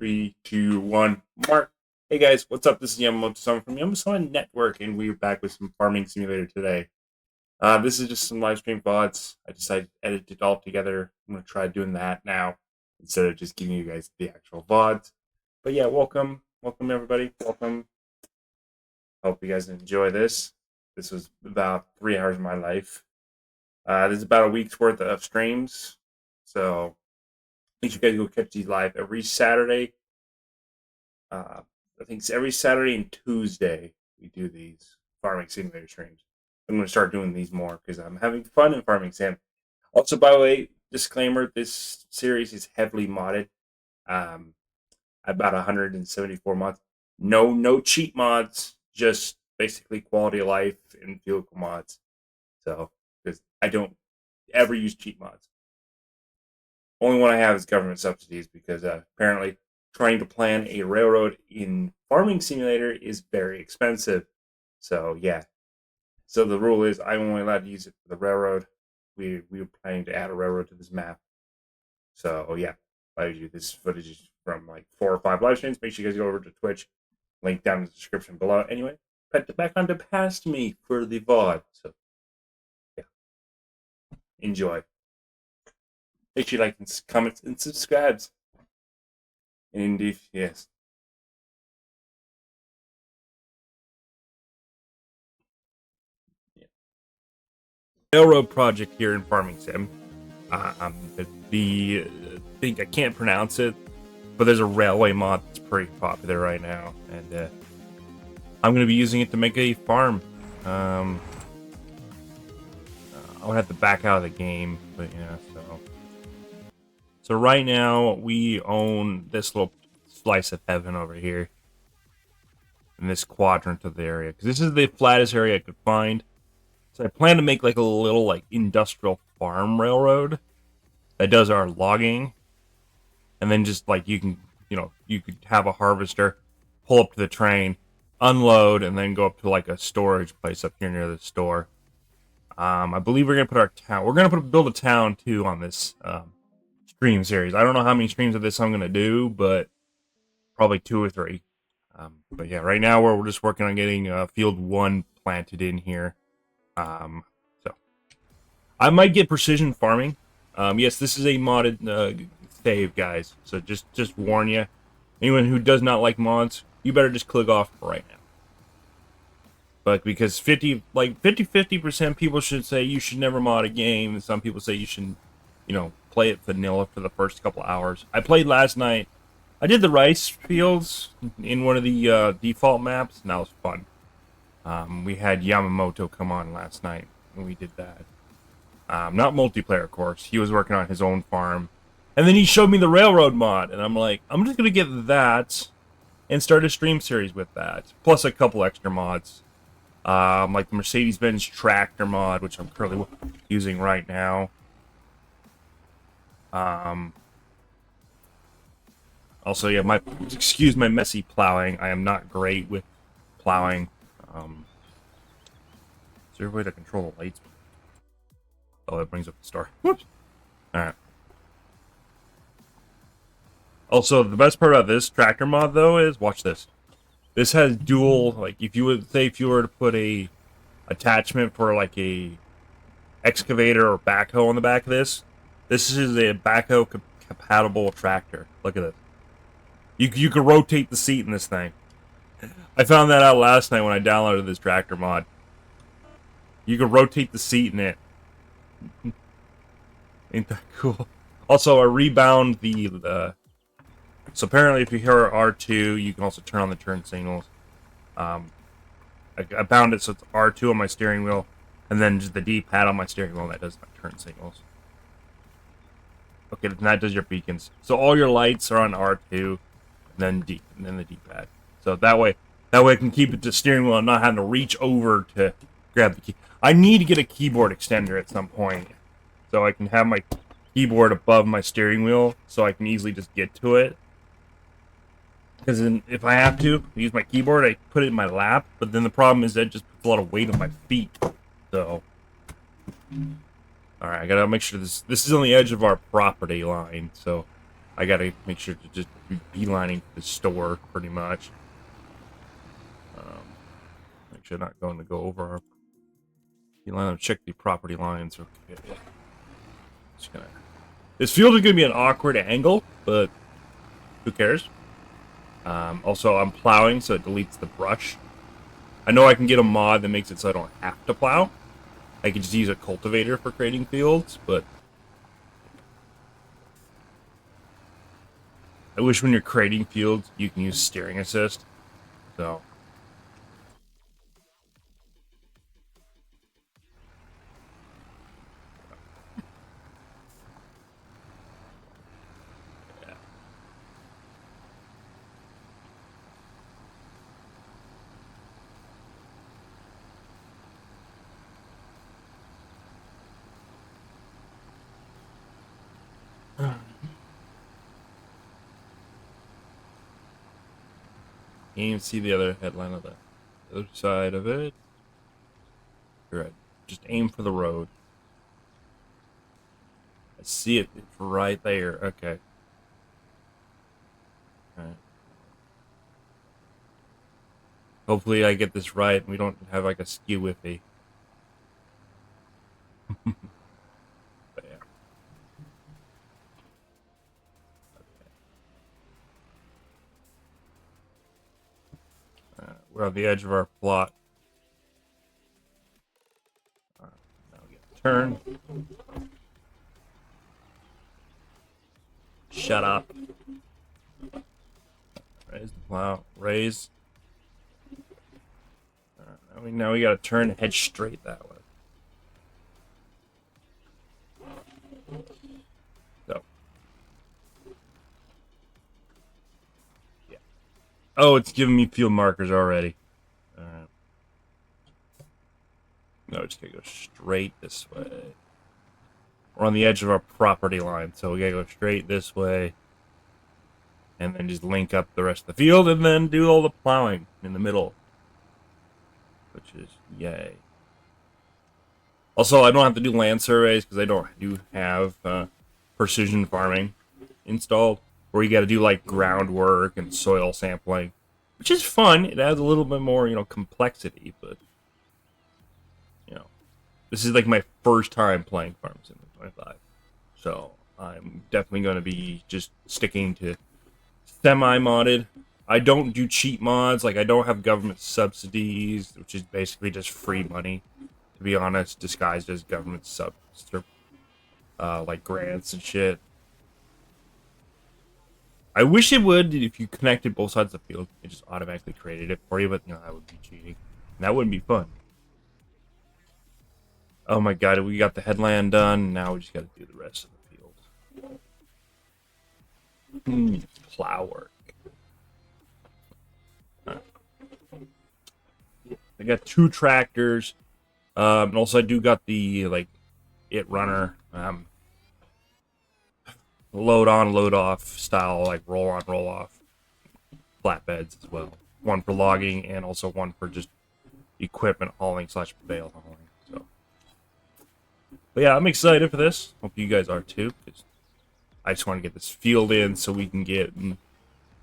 Three, two, one, mark. Hey guys, what's up? This is Yamamoto Sama from Yamamoto Network, and we're back with some Farming Simulator today. This is just some live stream VODs. I decided to edit it all together. I'm going to try doing that now instead of just giving you guys the actual VODs. But yeah, welcome everybody. Welcome. Hope you guys enjoy this. This was about 3 hours of my life. This is about a week's worth of streams, so make sure you guys go catch these live every Saturday. I think it's every Saturday and Tuesday we do these Farming Simulator streams. I'm going to start doing these more because I'm having fun in Farming Sim. Also, by the way, disclaimer, this series is heavily modded. About 174 mods. No cheat mods, just basically quality of life and vehicle mods. So, because I don't ever use cheat mods. Only one I have is government subsidies because apparently trying to plan a railroad in Farming Simulator is very expensive. So yeah. So the rule is I'm only allowed to use it for the railroad. We were planning to add a railroad to this map. So yeah, I do this footage is from like 4 or 5 live streams. Make sure you guys go over to Twitch. Link down in the description below. Anyway, back onto past me for the VOD. So yeah. Enjoy. Make sure you like and comment and subscribe. And indeed, yes. Yeah. Railroad project here in Farming Sim. I think I can't pronounce it, but there's a railway mod that's pretty popular right now, and I'm going to be using it to make a farm. I'll have to back out of the game, but yeah. So right now we own this little slice of heaven over here in this quadrant of the area because this is the flattest area I could find. So I plan to make like a little like industrial farm railroad that does our logging, and then just like you could have a harvester pull up to the train, unload, and then go up to like a storage place up here near the store. I believe we're gonna put our town. We're gonna build a town too on this stream series. I don't know how many streams of this I'm gonna do, but probably 2 or 3. But yeah, right now we're just working on getting field 1 planted in here. So I might get precision farming. Yes, this is a modded save, guys. So just warn you. Anyone who does not like mods, you better just click off right now. But because 50% people should say you should never mod a game, and some people say you should, play it vanilla for the first couple hours. I played last night. I did the rice fields in one of the default maps, and that was fun. We had Yamamoto come on last night, and we did that. Not multiplayer, of course. He was working on his own farm. And then he showed me the railroad mod, and I'm like, I'm just going to get that and start a stream series with that. Plus a couple extra mods. Like the Mercedes-Benz tractor mod, which I'm currently using right now. Also, yeah, excuse my messy plowing. I am not great with plowing. Is there a way to control the lights? Oh, that brings up the star. Whoops. Alright. Also, the best part about this tractor mod, though, is, watch this. This has dual, like, if you were to put a attachment for, like, a excavator or backhoe on the back of this is a backhoe compatible tractor. Look at this. You can rotate the seat in this thing. I found that out last night when I downloaded this tractor mod. You can rotate the seat in it. Ain't that cool? Also, I rebound the so apparently if you hear R2, you can also turn on the turn signals. I bound it so it's R2 on my steering wheel, and then just the D-pad on my steering wheel that does my turn signals. Okay, that does your beacons. So all your lights are on R2, and then the D-pad. So that way I can keep it to steering wheel and not having to reach over to grab the key. I need to get a keyboard extender at some point, so I can have my keyboard above my steering wheel, so I can easily just get to it. Because if I have to use my keyboard, I put it in my lap, but then the problem is that it just puts a lot of weight on my feet. So, alright, I gotta make sure this is on the edge of our property line, so I gotta make sure to just be beelining the store pretty much. Make sure not going to go over our beeline. Check the property lines. Okay. Just gonna. This field is gonna be an awkward angle, but who cares? Also, I'm plowing, so it deletes the brush. I know I can get a mod that makes it so I don't have to plow. I can just use a cultivator for creating fields, but I wish when you're creating fields, you can use steering assist. So. You can even see the other headline of the other side of it. You're right. Just aim for the road. I see it. It's right there. Okay. Alright. Hopefully I get this right and we don't have like a skew whiffy. But yeah. We're on the edge of our plot. Now we get a turn. Shut up. Raise the plow. Raise. Now we gotta turn and head straight that way. So. Yeah. Oh, it's giving me field markers already. Alright. No, it's gonna go straight this way. We're on the edge of our property line, so we gotta go straight this way. And then just link up the rest of the field and then do all the plowing in the middle. Which is yay. Also, I don't have to do land surveys because I do have precision farming installed, where you got to do like groundwork and soil sampling, which is fun. It adds a little bit more, complexity, but this is like my first time playing Farm Simulator 25, so I'm definitely going to be just sticking to semi-modded. I don't do cheap mods. Like, I don't have government subsidies, which is basically just free money, to be honest, disguised as government like grants and shit. I wish it would, if you connected both sides of the field, it just automatically created it for you, but that would be cheating. And that wouldn't be fun. Oh my god, we got the headland done. Now we just got to do the rest of the field. Plow work. I got 2 tractors. And also I do got the, it runner. Load on, load off style, like roll on, roll off flatbeds as well. One for logging and also one for just equipment hauling / bale hauling. So, but yeah, I'm excited for this. Hope you guys are too. I just want to get this field in so we can get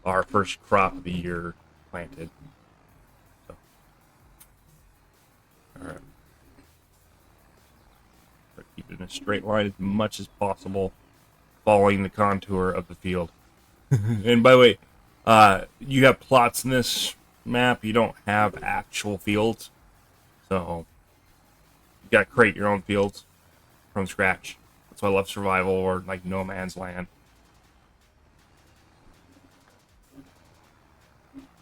our first crop of the year planted. So, all right. Keep it in a straight line as much as possible, following the contour of the field. And by the way, you have plots in this map. You don't have actual fields, so you gotta create your own fields from scratch. That's why I love survival or like No Man's Land.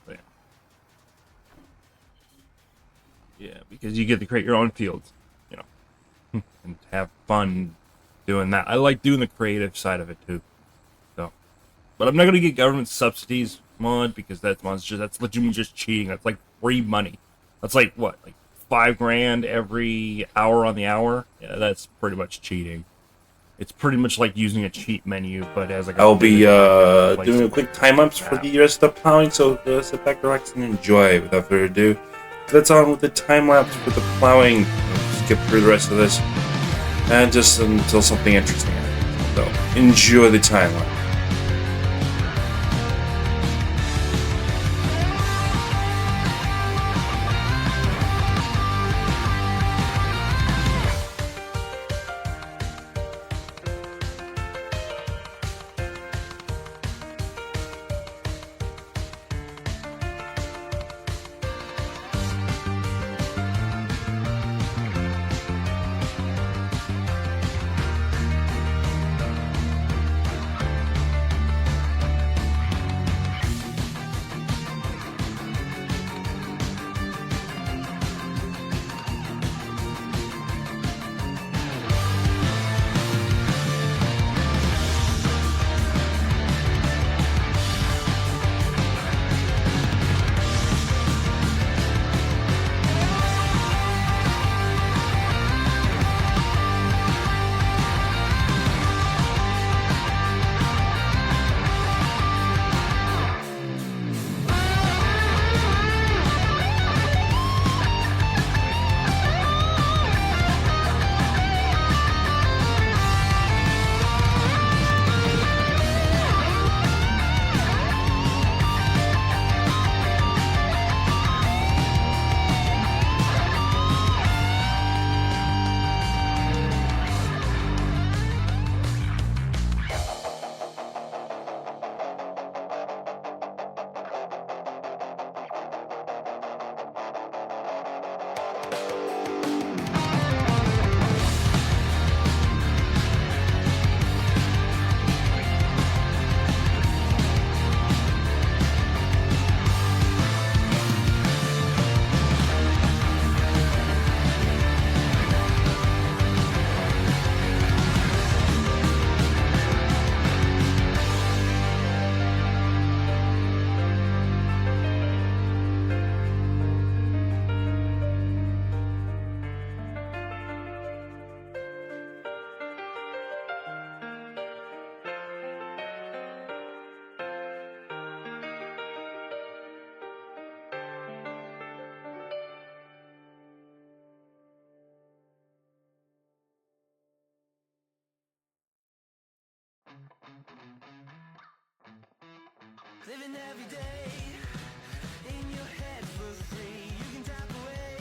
But yeah, because you get to create your own fields, and have fun doing that. I like doing the creative side of it too. So, but I'm not gonna get government subsidies mod because that's legitimately just cheating. That's like free money. That's like what, like $5,000 every hour on the hour? Yeah, that's pretty much cheating. It's pretty much like using a cheat menu, but as like I'll be doing a quick time lapse for the rest of the plowing. So sit back, relax, and enjoy. Without further ado, let's on with the time lapse for the plowing. Skip through the rest of this. And just until something interesting happens. So, enjoy the time lapse. Living every day in your head for free. You can tap away,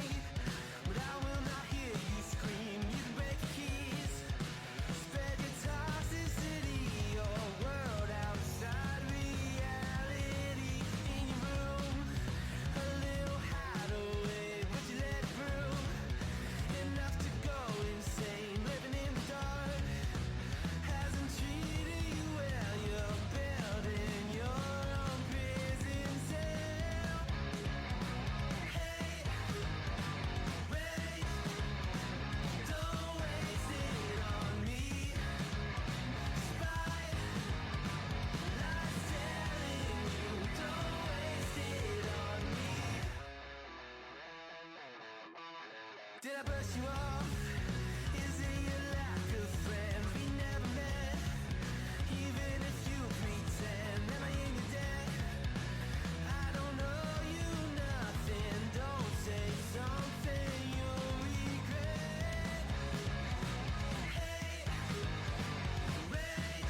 but I will not hear you scream. You can break the keys, spread your toxicity, your world outside reality. In your room, a little hideaway, but you let it through. Enough to go insane, living in the dark hasn't treated you well. You're building your own prison cell. Hey, wait, don't waste it on me. Spite, lies telling you, don't waste it on me. Did I brush you off? Is it your lack of friends we never met? Even if you pretend, am I in your debt? I don't owe you nothing. Don't say something you'll regret. Hey, wait,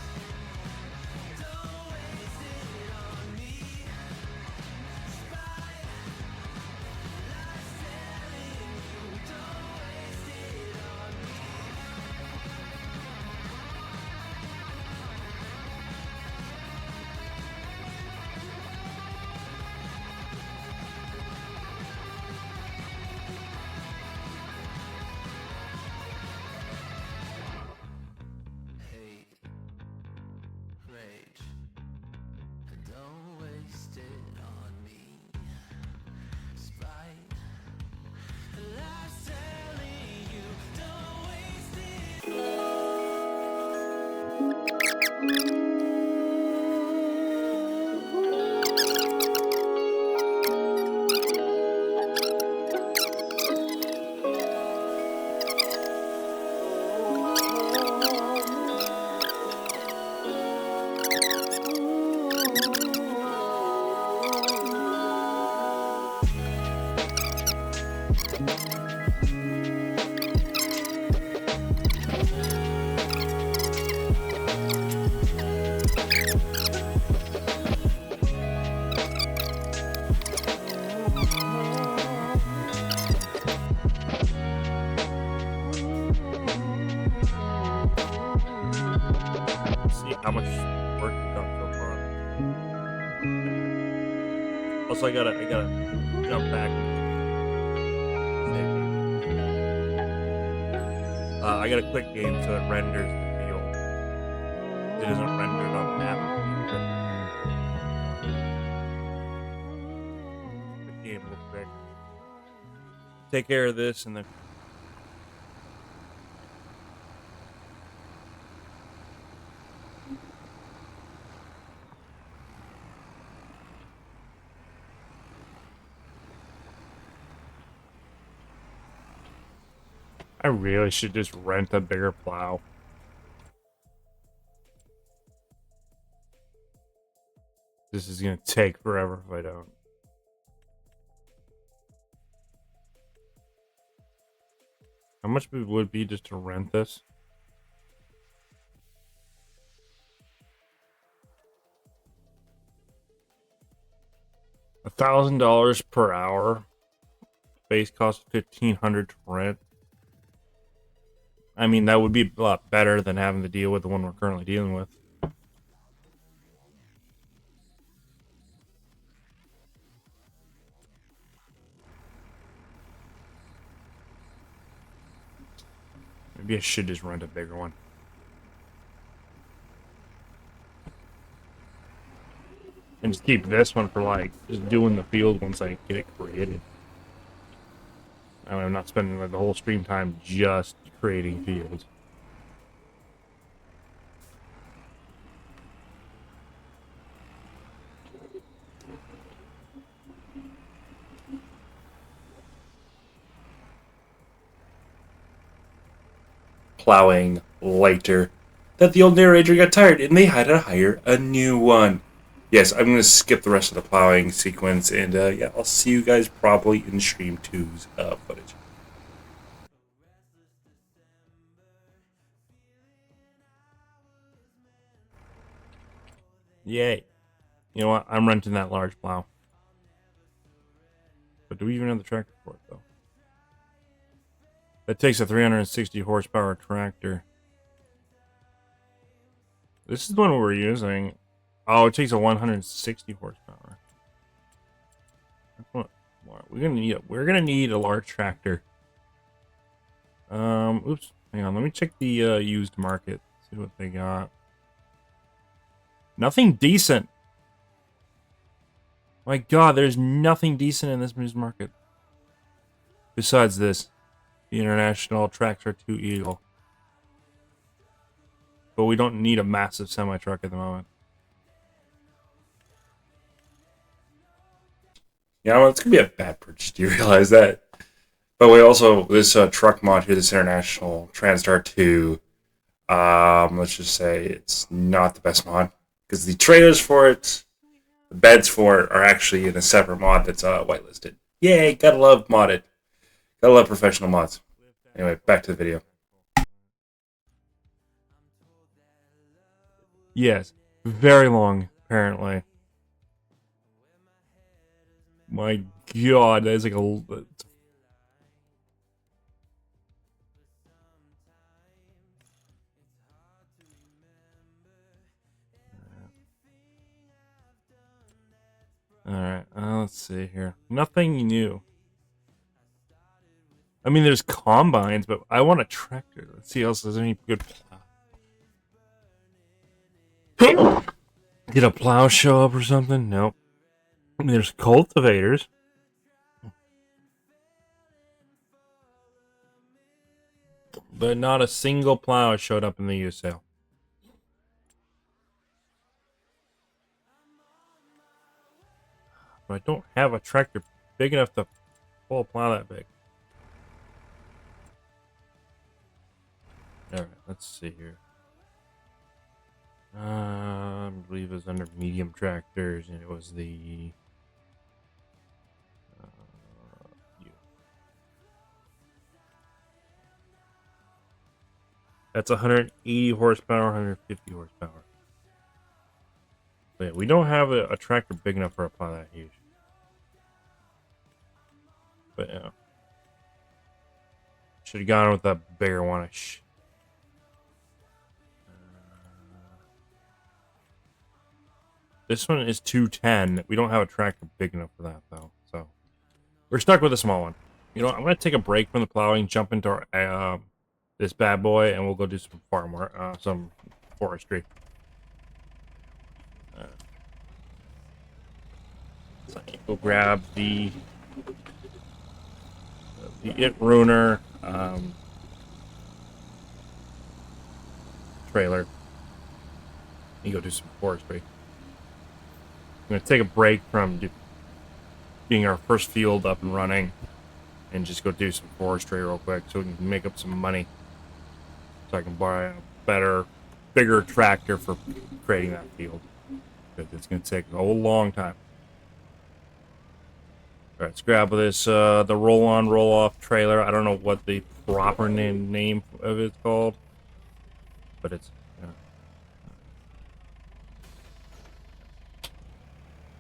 don't waste it on me. Spite, lies telling you, don't waste it on me. Hate, rage, don't waste it on me. Spite, lies telling you, don't waste it. See how much work you've done so far. Also, I gotta jump back. I got a quick game so it renders the field. It doesn't render it on the map. Quick game real quick. Take care of this and then. I really should just rent a bigger plow. This is gonna take forever if I don't. How much would it be just to rent this? $1,000 per hour. Base cost $1,500 to rent. I mean, that would be a lot better than having to deal with the one we're currently dealing with. Maybe I should just rent a bigger one. And just keep this one for like just doing the field once I get it created. I mean, I'm not spending like the whole stream time just creating fields. Plowing later. That the old narrator got tired and they had to hire a new one. Yes, I'm going to skip the rest of the plowing sequence and yeah, I'll see you guys probably in stream 2's footage. Yay. You know what? I'm renting that large plow. But do we even have the tractor for it, though? That takes a 360 horsepower tractor. This is the one we're using. Oh, it takes a 160 horsepower. We're gonna need a large tractor. Oops. Hang on. Let me check the used market. See what they got. Nothing decent. My God, there's nothing decent in this used market. Besides this, the International Tractor 2 Eagle. But we don't need a massive semi-truck at the moment. Yeah, well, it's gonna be a bad purchase. Do you realize that? But we also this truck mod here, this International Transtar 2. Let's just say it's not the best mod because the trailers for it, the beds for it, are actually in a separate mod that's whitelisted. Yay! Gotta love modded. Gotta love professional mods. Anyway, back to the video. Yes, very long, apparently. My God, that is like a. Alright, let's see here. Nothing new. I mean, there's combines, but I want a tractor. Let's see else there's any good plow. Did a plow show up or something? Nope. I mean, there's cultivators. But not a single plow showed up in the used sale. But I don't have a tractor big enough to pull a plow that big. Alright, let's see here. I believe it was under medium tractors, and it was the... That's 180 horsepower, 150 horsepower. But yeah, we don't have a tractor big enough for a plow that huge. But yeah. Should have gone with a bigger one. This one is 210. We don't have a tractor big enough for that, though. So we're stuck with a small one. You know, I'm going to take a break from the plowing, jump into our, this bad boy, and we'll go do some farm work, some forestry. So we'll grab the It Ruiner trailer and go do some forestry. I'm going to take a break from being our first field up and running and just go do some forestry real quick so we can make up some money so I can buy a better, bigger tractor for creating that field. Because it's going to take a long time. Alright, let's grab this, the roll-on, roll-off trailer. I don't know what the proper name of it's called. But it's...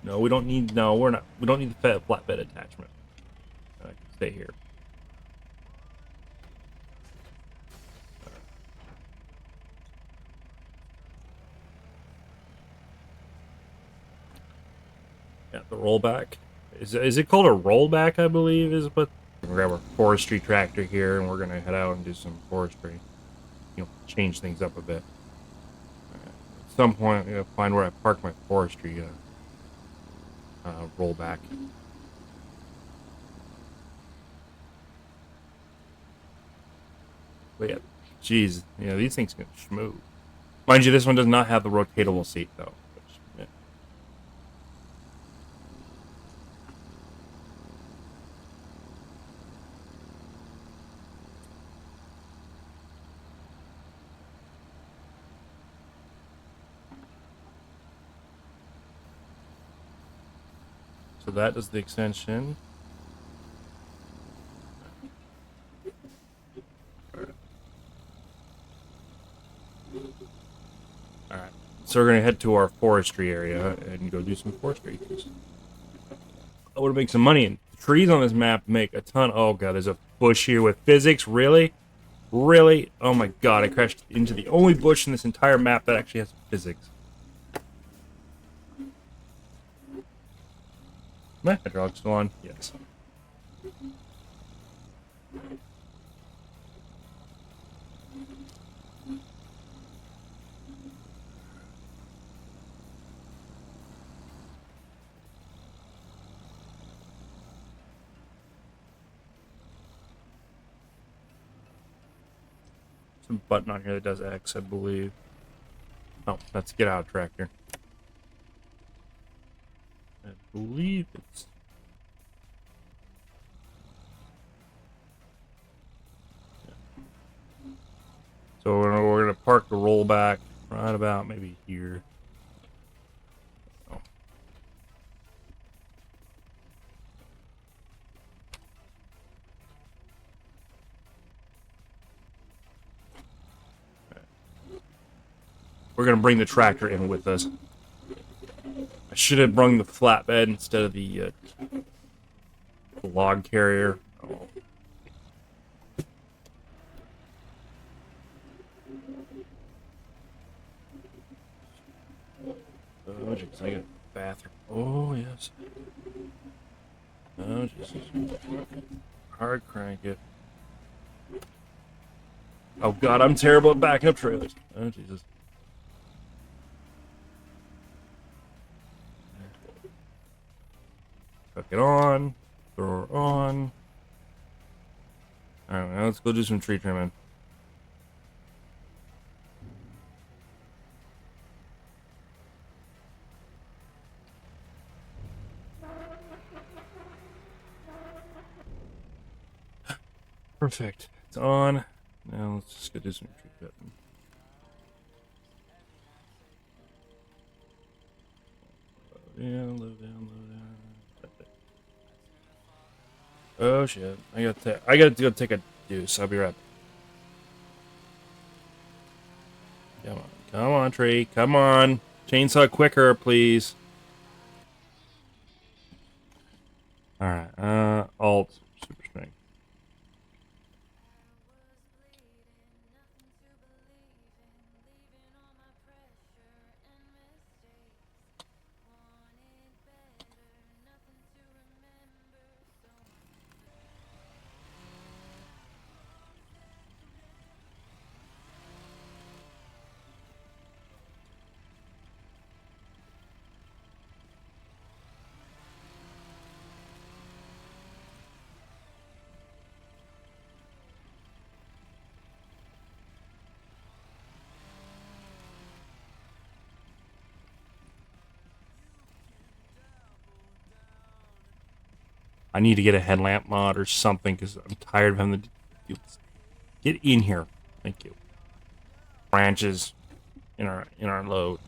No, we don't need... No, we don't need the flatbed attachment. I can stay here. Yeah, the rollback. Is it called a rollback, I believe, is what... We're gonna grab our forestry tractor here, and we're gonna head out and do some forestry. You know, change things up a bit. At some point, I'm gonna find where I park my forestry rollback. But yeah, geez, yeah, these things can schmoo. Mind you, this one does not have the rotatable seat, though. Which, yeah. So that is the extension. Alright. So we're gonna head to our forestry area and go do some forestry. I want to make some money. And the trees on this map make a ton. Oh god, there's a bush here with physics. Really? Really? Oh my god, I crashed into the only bush in this entire map that actually has physics. My hydraulic's still on? Yes. Some button on here that does X, I believe. Oh, that's get out tractor. I believe it's... So we're gonna park the rollback right about maybe here. Oh. We're gonna bring the tractor in with us. I should have brung the flatbed instead of the log carrier. Oh. Oh, jeez, I got a bathroom. Oh, yes. Oh, Jesus. Hard crank it. Oh, God, I'm terrible at backing up trailers. Oh, Jesus. Hook it on. Throw it on. Alright, now let's go do some tree trimming. Perfect. It's on. Now let's just go do some tree cutting. Low down, low down, low down. Oh shit! I gotta go take a deuce. I'll be right back. Come on, tree. Come on, chainsaw quicker, please. All right. Alt super strength. I need to get a headlamp mod or something because I'm tired of having to do this. Get in here. Thank you. Branches in our load.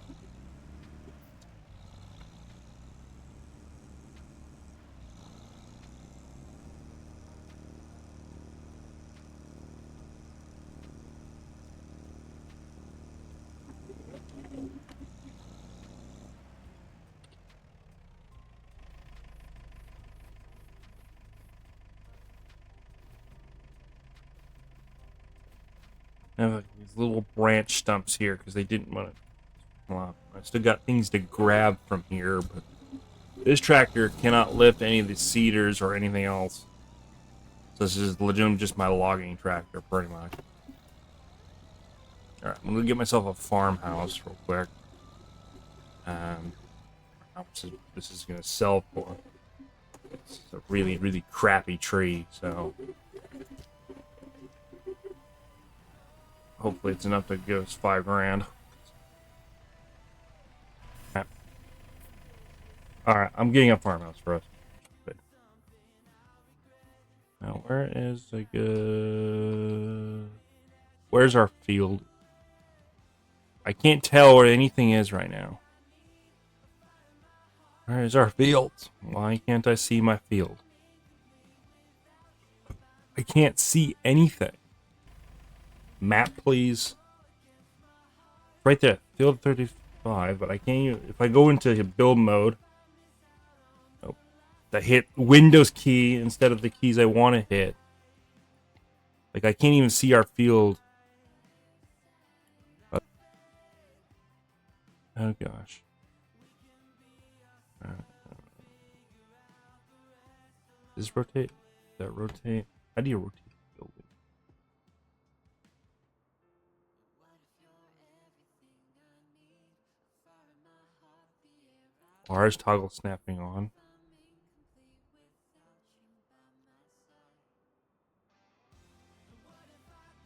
I have these little branch stumps here because they didn't want to. Well, I still got things to grab from here, but this tractor cannot lift any of the cedars or anything else. So this is legitimately just my logging tractor, pretty much. All right, I'm gonna get myself a farmhouse real quick. How much this is gonna sell for? It's a really, really crappy tree, so hopefully it's enough to give us $5 grand. Alright, I'm getting a farmhouse for us. Good. Now, where is a good... Where's our field? I can't tell where anything is right now. Where is our field? Why can't I see my field? I can't see anything. Map, please. Right there. Field 30. 5, but I can't even, if I go into build mode, oh, I hit Windows key instead of the keys I want to hit. Like, I can't even see our field. Oh gosh. Does this rotate? Does that rotate? How do you rotate the building? Bars toggle snapping on.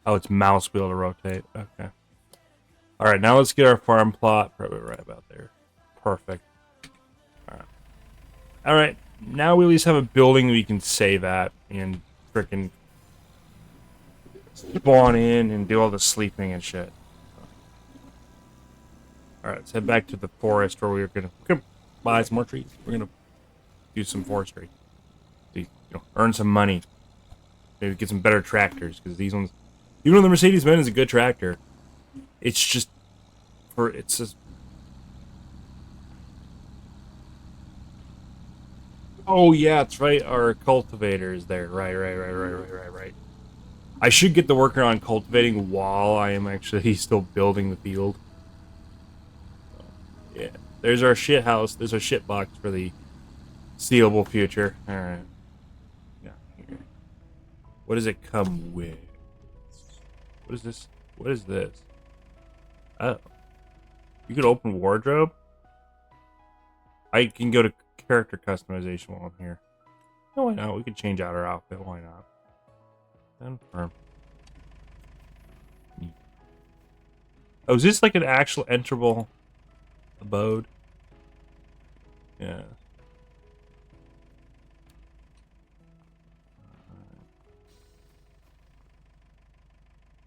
Oh, it's mouse wheel to rotate. Okay. All right, now let's get our farm plot. Probably right about there. Perfect. All right. All right. Now we at least have a building we can save at and freaking spawn in and do all the sleeping and shit. All right, let's head back to the forest where we're gonna buy some more trees. We're gonna do some forestry. You know, earn some money. Maybe get some better tractors because these ones, even though the Mercedes-Benz is a good tractor, it's just it's just. Oh yeah, that's right. Our cultivator is there. Right. I should get the worker on cultivating while I am actually still building the field. Yeah, there's our shit house. There's our shit box for the seeable future. All right. Yeah. Here. What does it come with? What is this? What is this? Oh, you could open wardrobe. I can go to character customization while I'm here. No, why not? We could change out our outfit. Why not? Confirm. Oh, is this like an actual enterable abode? Yeah.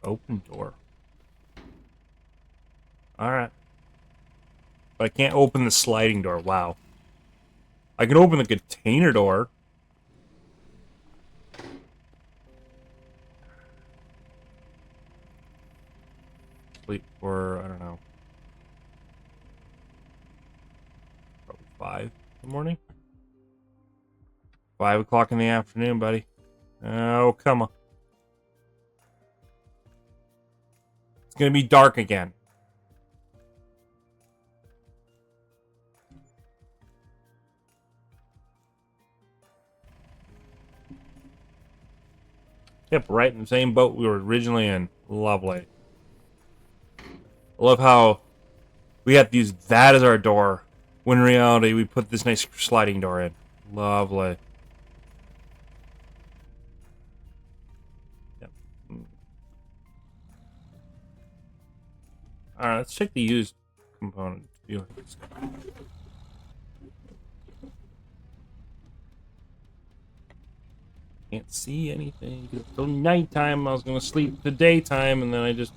Open door. Alright. But I can't open the sliding door. Wow. I can open the container door. Sleep for, I don't know. Probably 5 in the morning? 5 o'clock in the afternoon, buddy. Oh, come on. It's gonna be dark again. Yep, right in the same boat we were originally in. Lovely. I love how we have to use that as our door, when in reality we put this nice sliding door in. Lovely. Yep. Alright, let's check the used component. Can't see anything. Until nighttime, I was gonna sleep the daytime, and then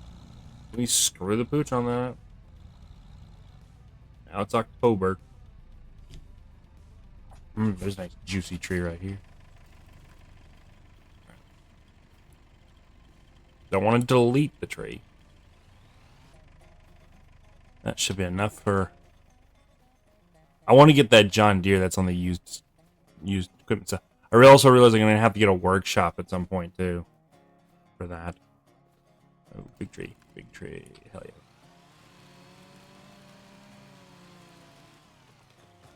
we screw the pooch on that. Now it's October. There's a nice juicy tree right here. Don't want to delete the tree. That should be enough for. I want to get that John Deere that's on the used equipment. So I also realize I'm gonna have to get a workshop at some point too. For that. Oh, big tree, hell yeah.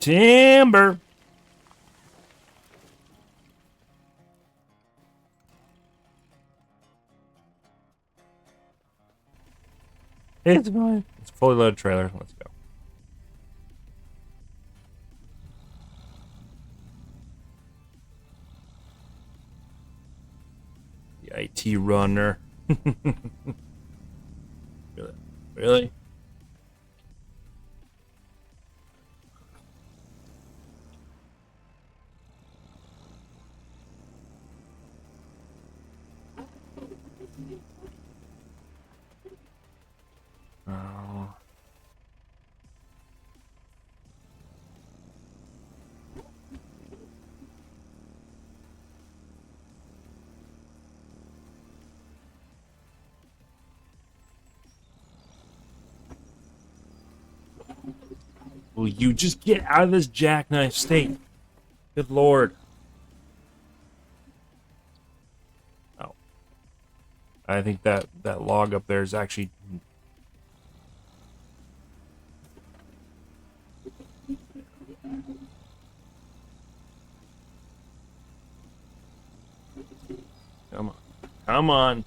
Timber. It's fine. It's a fully loaded trailer. Let's go. The IT runner. Really? Oh. Will you just get out of this jackknife state? Good lord. Oh. I think that log up there is actually... Come on. Come on.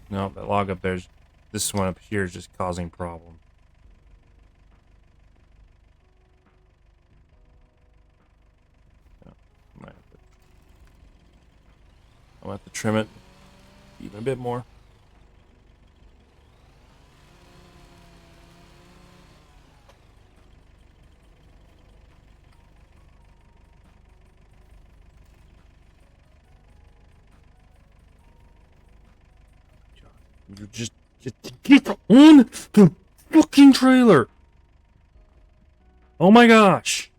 No, that log up there's... This one up here is just causing problems. I'm gonna have to trim it even a bit more. You just get on the fucking trailer. Oh my gosh.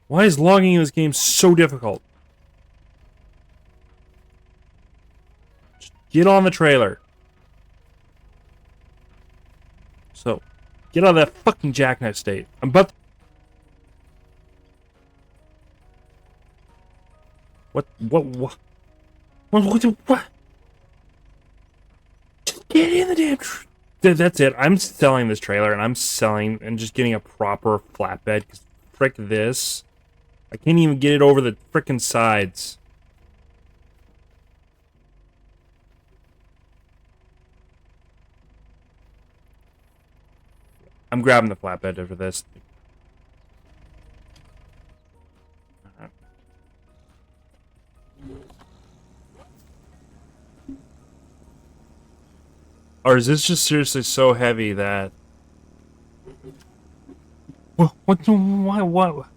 Why is logging in this game so difficult? Just get on the trailer. So, get out of that fucking jackknife state. I'm about to... What? Just get in the damn... That's it. I'm selling this trailer, and I'm selling and just getting a proper flatbed, because frick this. I can't even get it over the frickin' sides. I'm grabbing the flatbed over this. Or is this just seriously so heavy that... What? What?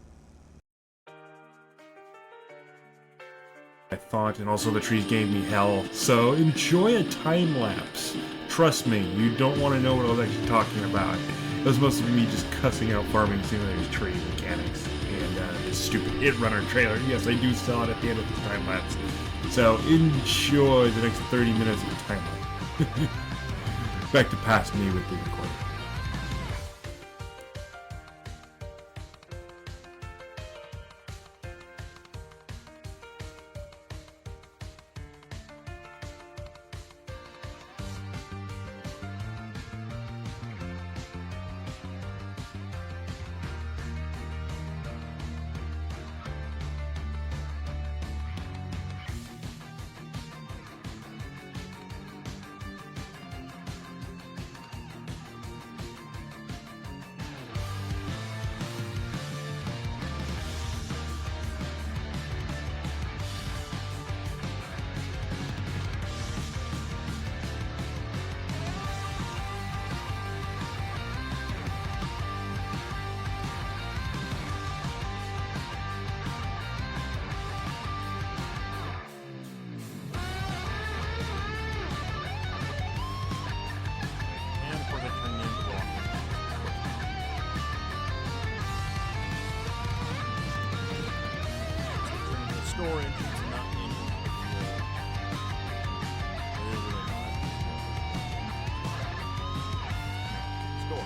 I thought, and also the trees gave me hell. So enjoy a time lapse. Trust me, you don't want to know what I was actually talking about. It was mostly me just cussing out farming simulators, tree mechanics, and this stupid It Runner trailer. Yes, I do sell it at the end of this time lapse. So enjoy the next 30 minutes of the time lapse. Back to past me with the recording. Store entrance and not in store.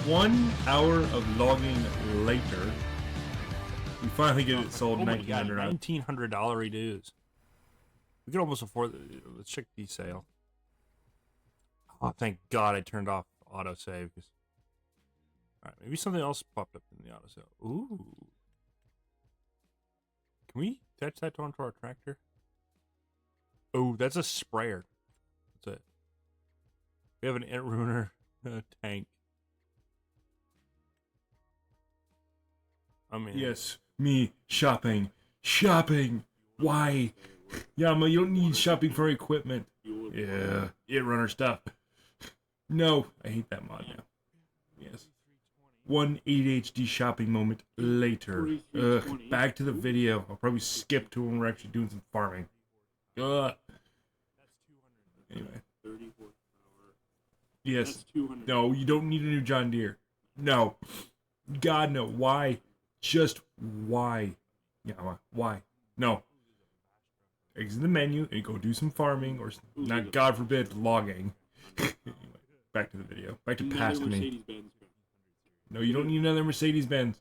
One hour of logging later, we finally get it sold. $1,900 reduce. We could almost afford. Let's check the sale. Oh, thank God I turned off autosave. All right, maybe something else popped up in the autosave. Ooh, can we attach that onto our tractor? Oh, that's a sprayer. That's it. We have an It Ruiner tank. I mean, yes, me shopping. Why? Yama, you don't need shopping for equipment. Yeah, It Runner stuff. No, I hate that mod now. Yes. One ADHD shopping moment later. Ugh, back to the video. I'll probably skip to when we're actually doing some farming. Ugh. Anyway. Yes. No, you don't need a new John Deere. No. God, no. Why? Just why? Yeah, why? No. Exit the menu and go do some farming or, not God forbid, logging. Anyway, back to the video. Back to past me. No, you don't need another Mercedes-Benz.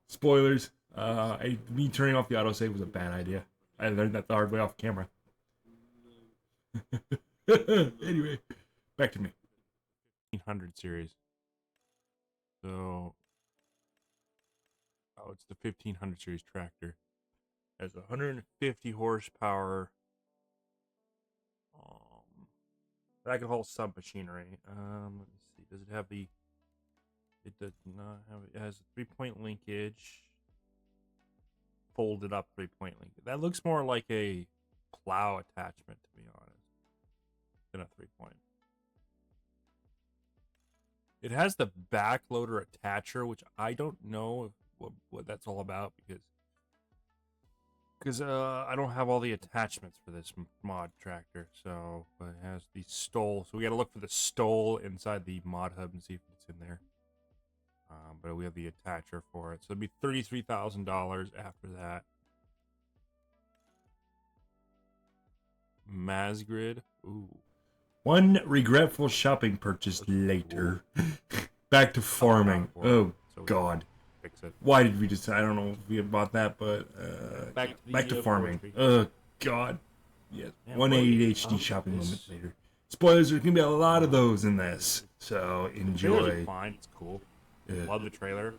Spoilers. Me turning off the autosave was a bad idea. I learned that the hard way off camera. Anyway, back to me. 1500 series. So, it's the 1500 series tractor. It has 150 horsepower. That can haul some machinery. Let me see. Does it have the? It does not have. It has a 3-point linkage. Folded up 3-point linkage. That looks more like a plow attachment, to be honest, than a 3-point. It has the back loader attacher, which I don't know what that's all about because I don't have all the attachments for this mod tractor. So, but it has the stole. So we got to look for the stole inside the mod hub and see if it's in there. But we have the attacher for it, so it'd be $33,000 after that. Mazgrid. Ooh. One regretful shopping purchase later. Back to farming. Oh, God. Fix it. Why did we just... I don't know if we had bought that, but... back to farming. Oh, God. Yes. One ADHD shopping moment later. Spoilers, there's going to be a lot of those in this. So, enjoy. Fine. It's cool. Love the trailer.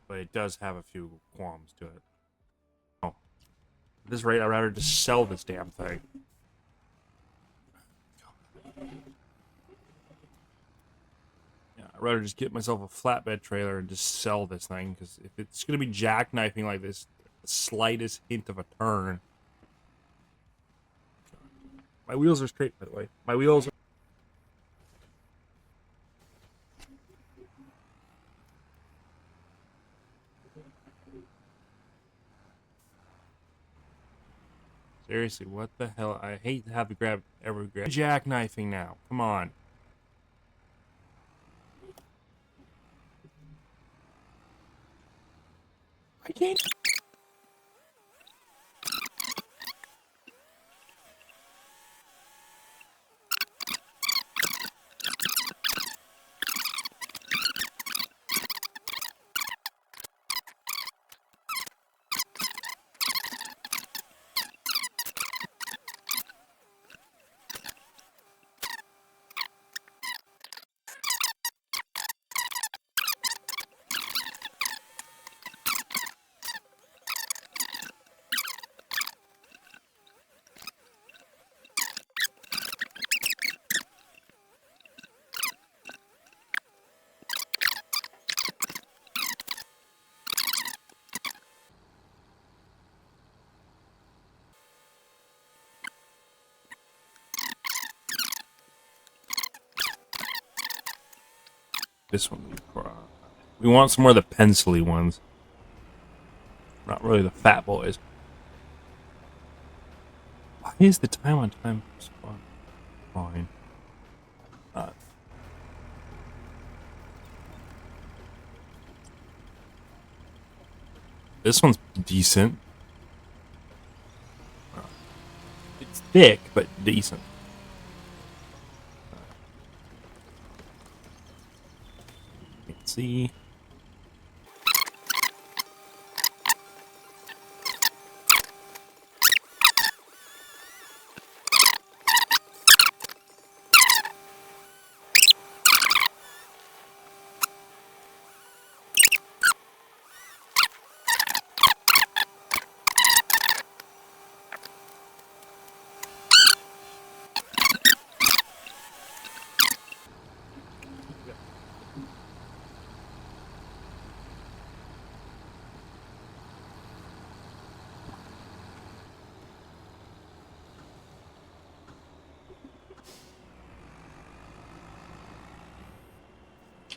But it does have a few qualms to it. Oh. At this rate, I'd rather just sell this damn thing. Yeah, I'd rather just get myself a flatbed trailer and just sell this thing, because if it's going to be jackknifing like this, the slightest hint of a turn. My wheels are straight, by the way. My wheels are... Seriously, what the hell? I hate to have to grab jackknifing now. Come on. I can't. This one. We want some more of the pencily ones. Not really the fat boys. Why is the time on time fine? This one's decent. It's thick, but decent. Let's see.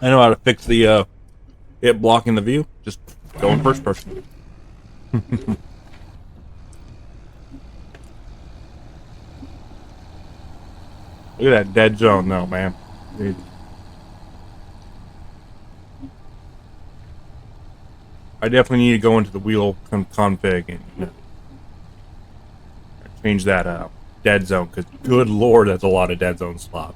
I know how to fix the it blocking the view. Just go in first person. Look at that dead zone though, man. Dude. I definitely need to go into the wheel config and change that dead zone, because good lord, that's a lot of dead zone slop.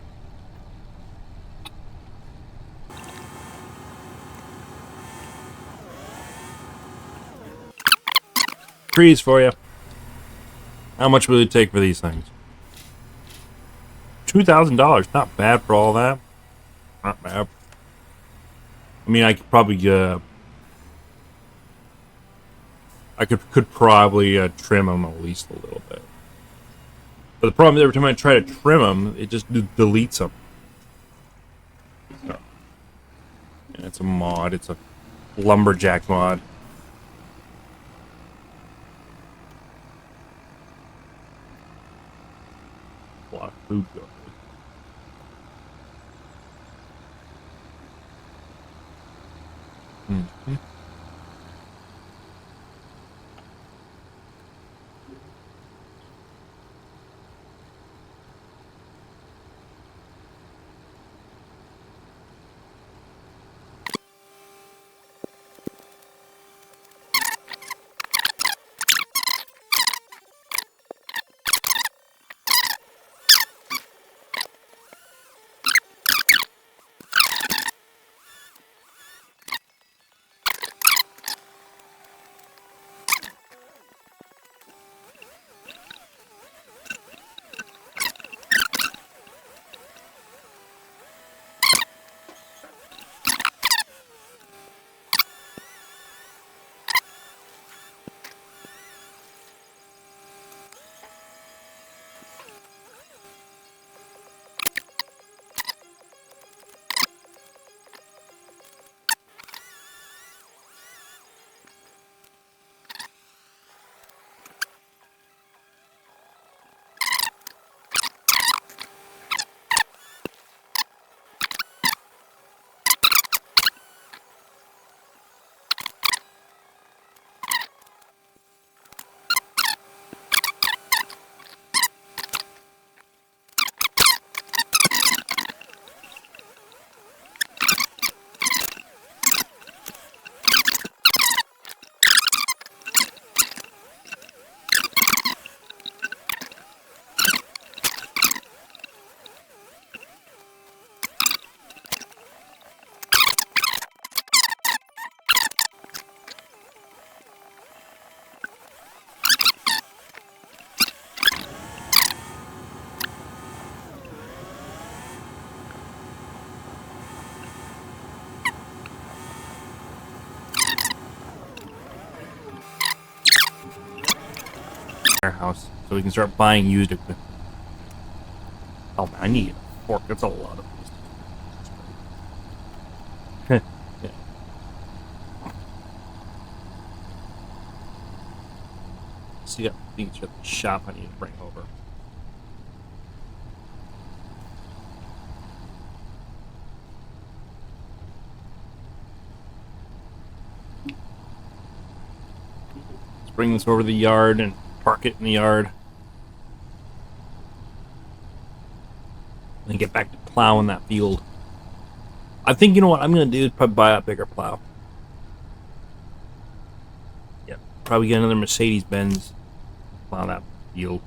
Trees for you. How much will it take for these things? $2,000. Not bad for all that. Not bad. I mean, I could probably I could probably trim them at least a little bit. But the problem is every time I try to trim them, it just deletes them. So, and it's a mod. It's a lumberjack mod. A lot of food going. Mm-hmm. Warehouse, so we can start buying used equipment. Oh man, I need a fork. That's a lot of these. Yeah. See, I think it's at the shop I need to bring over. Let's bring this over to the yard and park it in the yard. And then get back to plowing that field. I think, you know what I'm going to do is probably buy a bigger plow. Yep. Probably get another Mercedes-Benz. Plow that field.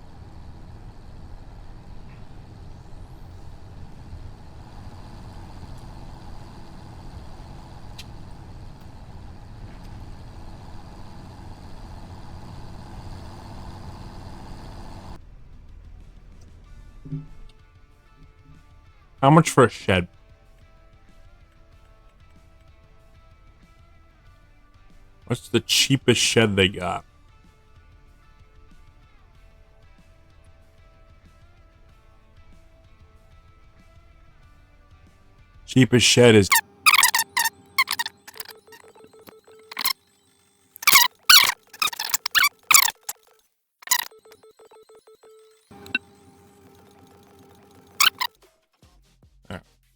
How much for a shed? What's the cheapest shed they got? Cheapest shed is...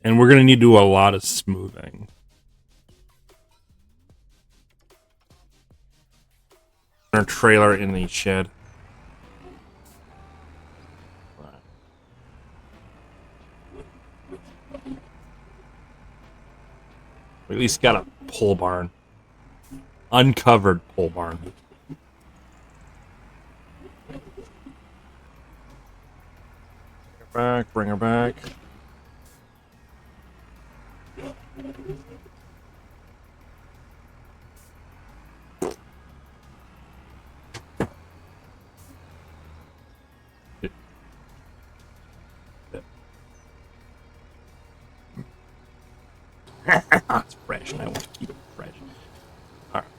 And we're going to need to do a lot of smoothing. Our trailer in the shed. We at least got a pole barn. Uncovered pole barn. Bring her back. It's fresh, and I want to keep it fresh. All right.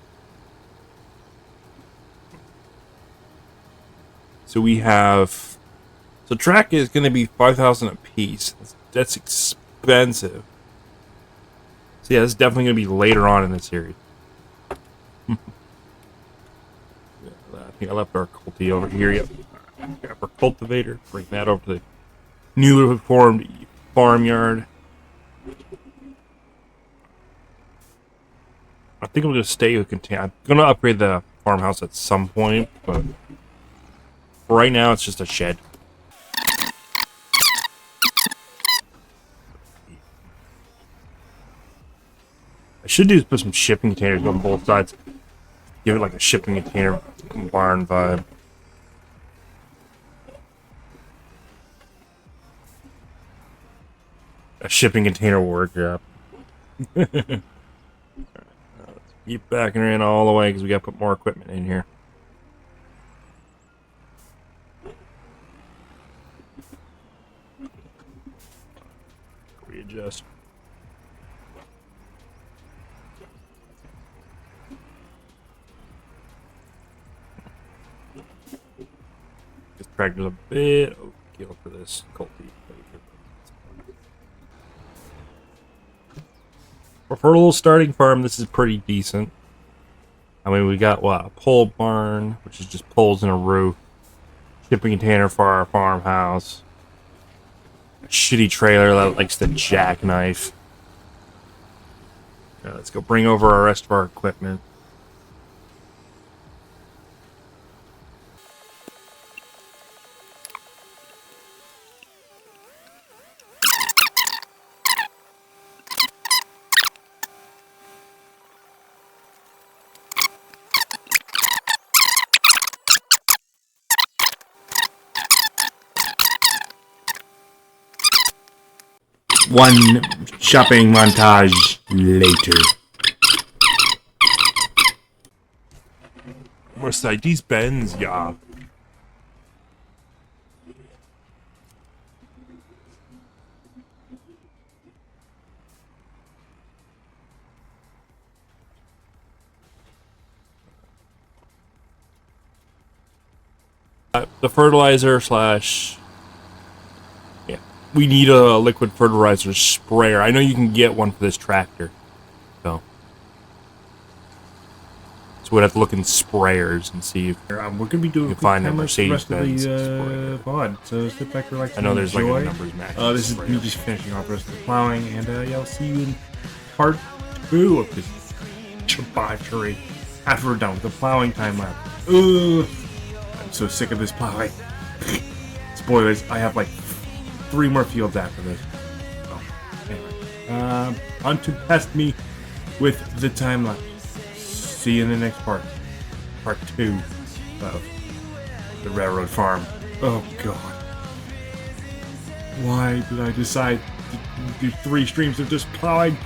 So we have. So track is going to be 5,000 a piece. That's expensive. So yeah, this is definitely going to be later on in the series. I think I left our culti over here. Yep. Got our cultivator. Bring that over to the newly formed farmyard. I think I'm going to stay with contain. I'm going to upgrade the farmhouse at some point, but for right now it's just a shed. I should do is put some shipping containers on both sides. Give it like a shipping container barn vibe. A shipping container workshop. Keep backing her in all the way because we got to put more equipment in here. Readjust. This tractor's a bit overkill for this culti. For a little starting farm, this is pretty decent. I mean, we got, what, a pole barn, which is just poles in a roof. Shipping container for our farmhouse. A shitty trailer that likes to jackknife. Let's go bring over our rest of our equipment. One shopping montage later. Mercedes-Benz, yeah. The fertilizer slash... Yeah. We need a liquid fertilizer sprayer. I know you can get one for this tractor. So we'd have to look in sprayers and see if We're going to be doing you can find a the rest of Mercedes-Benz the VOD, so sit back, relax, I know and there's like enjoy. a numbers match. This is me just finishing off the rest of the plowing, and yeah, I'll see you in part 2 of this debauchery after we're done with the plowing time lapse. Ugh, I'm so sick of this plowing. Spoilers, I have like 3 more fields after this. Oh, anyway. On to test me with the time lapse. See you in the next part. Part 2 of the railroad farm. Oh god. Why did I decide to do 3 streams of just plowing?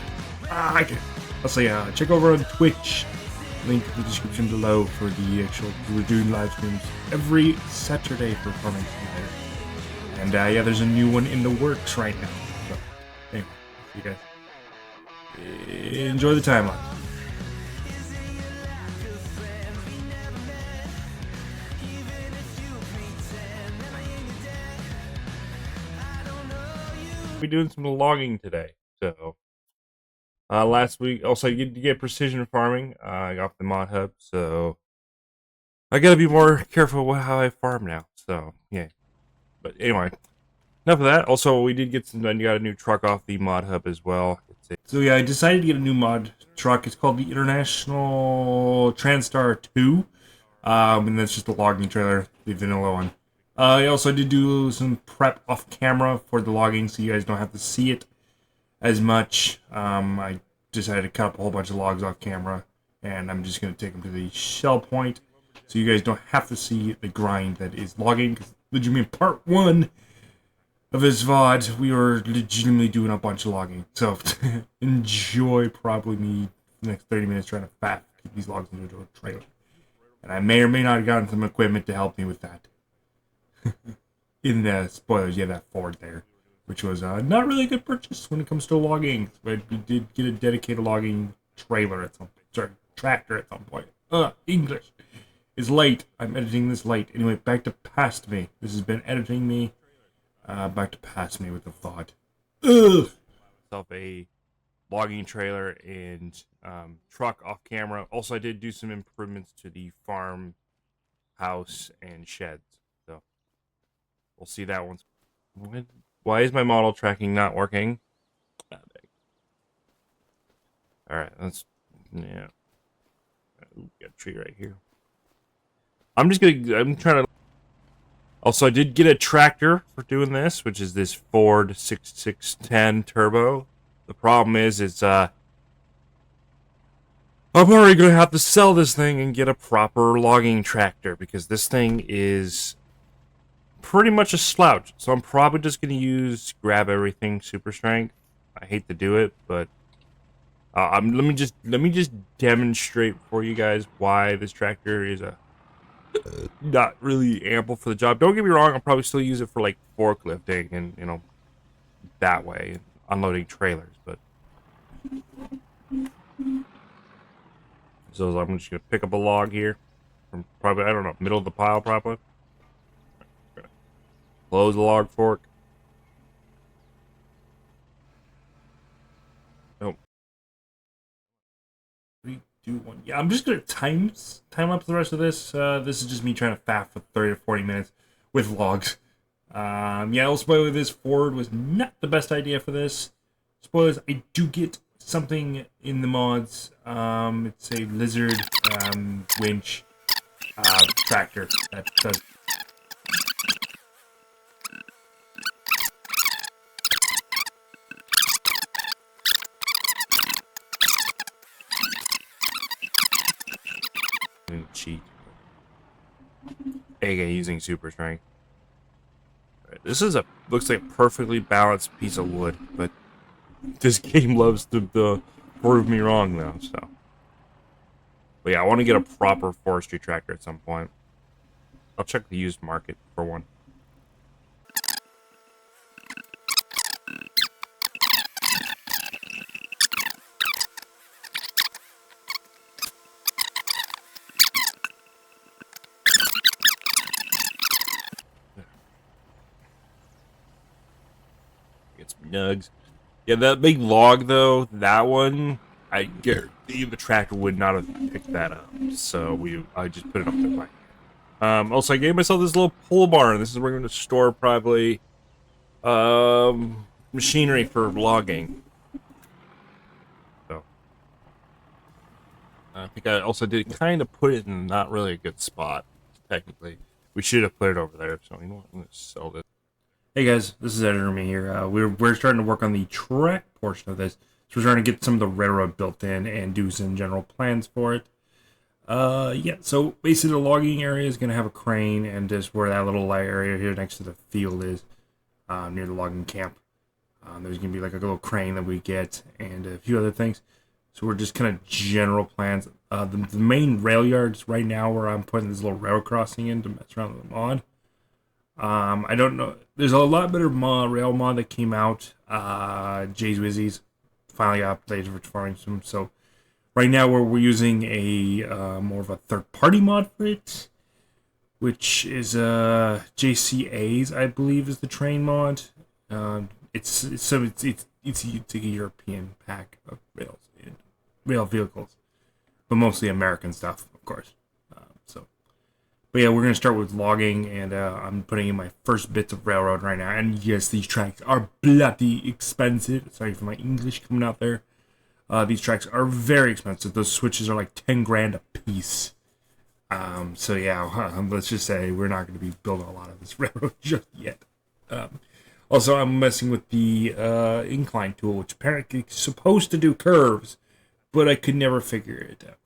I'll say check over on Twitch. Link in the description below for the actual, we're doing live streams every Saturday for Farming Simulator. And yeah, there's a new one in the works right now. So anyway, you guys enjoy the timeline. We're doing some logging today. So last week also you get precision farming. I got the mod hub, so I gotta be more careful with how I farm now. So yeah. But anyway, enough of that. Also, we did get some. I got a new truck off the mod hub as well. So yeah, I decided to get a new mod truck. It's called the International Transstar 2. And that's just a logging trailer, the vanilla one. I also did do some prep off camera for the logging, so you guys don't have to see it as much. I decided to cut up a whole bunch of logs off camera, and I'm just going to take them to the shell point, so you guys don't have to see the grind that is logging. Because legitimately, part 1 of this VOD, we were legitimately doing a bunch of logging. So enjoy probably me the next 30 minutes trying to keep these logs into a trailer. And I may or may not have gotten some equipment to help me with that. In the spoilers, you have that Ford there, which was not really a good purchase when it comes to logging. But we did get a dedicated logging trailer at some tractor at some point. English is late. I'm editing this late. Anyway, back to past me. This has been editing me. Back to past me with the VOD. Ugh. Myself a logging trailer and truck off camera. Also, I did do some improvements to the farm house and sheds. So we'll see that one. Why is my model tracking not working? All right, let's got a tree right here. I'm trying to. Also, I did get a tractor for doing this, which is this Ford 6610 Turbo. The problem is, I'm already going to have to sell this thing and get a proper logging tractor, because this thing is pretty much a slouch. So I'm probably just going to grab everything super strength. I hate to do it, but let me just demonstrate for you guys why this tractor is not really ample for the job. Don't get me wrong, I'll probably still use it for like forklifting and that way, unloading trailers, but so I'm just gonna pick up a log here from probably, I don't know, middle of the pile probably. Close the log fork. Nope. 3, 2, 1. Yeah, I'm just gonna time up the rest of this. This is just me trying to faff for 30 to 40 minutes with logs. Yeah, I'll spoil you, this Ford was not the best idea for this. Spoilers, I do get something in the mods. It's a lizard winch tractor that does. Cheat. AK using super strength. Right, this is looks like a perfectly balanced piece of wood, but this game loves to prove me wrong though. So, but yeah, I want to get a proper forestry tractor at some point. I'll check the used market for one. Get some nugs. Yeah, that big log though, that one, I guarantee the tractor would not have picked that up. So I just put it up there. Also, I gave myself this little pole barn. This is where I'm going to store probably machinery for logging. So I think I also did kind of put it in not really a good spot. Technically, we should have put it over there. So you know what? I'm going to sell this. Hey guys, this is Editor Me here. We're starting to work on the track portion of this. So we're trying to get some of the railroad built in and do some general plans for it. Yeah, so basically the logging area is going to have a crane, and just where that little area here next to the field is, near the logging camp. There's going to be like a little crane that we get, and a few other things. So we're just kind of general plans. The main rail yards right now where I'm putting this little rail crossing in to mess around with the mod. I don't know. There's a lot better rail mod that came out. Jay's Wizzies finally got updated for farming some. So right now we're using a more of a third-party mod for it, which is JCA's, I believe, is the train mod. It's a European pack of rail vehicles, but mostly American stuff, of course. So But yeah, we're gonna start with logging, and I'm putting in my first bits of railroad right now. And yes, these tracks are bloody expensive. Sorry for my English coming out there. These tracks are very expensive. Those switches are like 10 grand a piece. So yeah, let's just say we're not going to be building a lot of this railroad just yet. Also, I'm messing with the incline tool, which apparently is supposed to do curves, but I could never figure it out.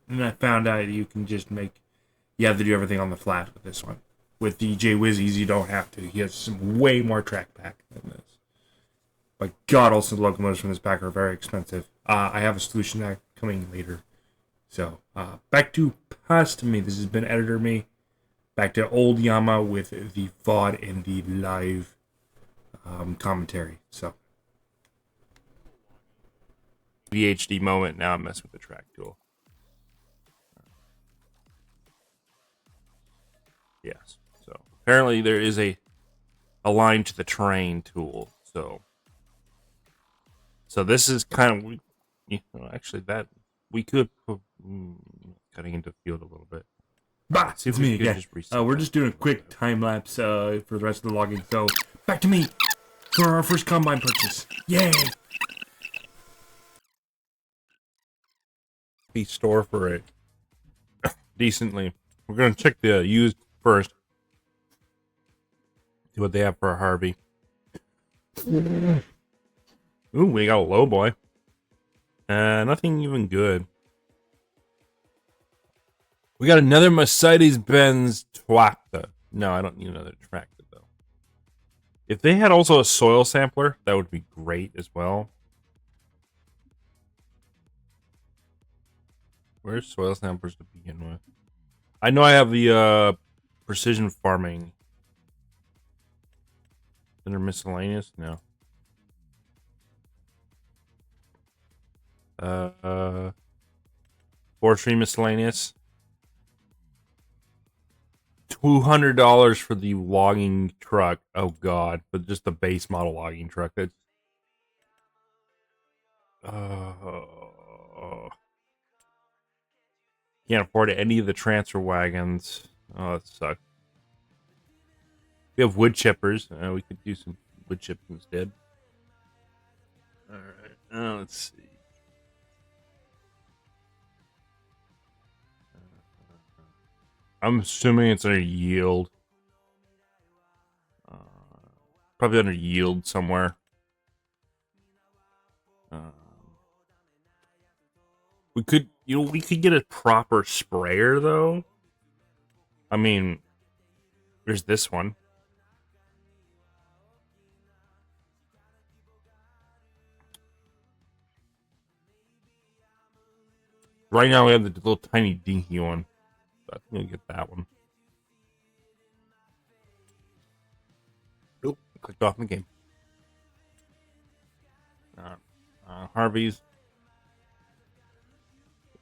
And I found out you can just you have to do everything on the flat with this one. With the J-Wizzies, you don't have to. He has some way more track pack than this. But God, also the locomotives from this pack are very expensive. I have a solution that coming later. So, back to past me. This has been Editor Me. Back to old Yama with the VOD and the live commentary. So, VHD moment. Now I'm messing with the track tool. Yes. So apparently there is a line to the terrain tool. So this is kind of actually that we could put, cutting into field a little bit. bah, See it's if we me could again. just reset We're that just doing a quick time lapse for the rest of the logging. So, back to me for our first combine purchase. Yay! the store for it decently. We're gonna check the used first. See what they have for a Harvey. Ooh, we got a low boy. Nothing even good. We got another Mercedes-Benz tractor. No, I don't need another tractor though. If they had also a soil sampler, that would be great as well. Where's soil samplers to begin with? I know I have the precision farming. Under miscellaneous? No. Forestry miscellaneous. $200 for the logging truck. Oh god, but just the base model logging truck. That's can't afford any of the transfer wagons. Oh, that sucks. We have wood chippers. We could do some wood chips instead. All right. Let's see. I'm assuming it's under yield. Probably under yield somewhere. We could, we could get a proper sprayer though. I mean, there's this one. Right now we have the little tiny dinky one. So I think we'll get that one. Nope, clicked off the game. Harvey's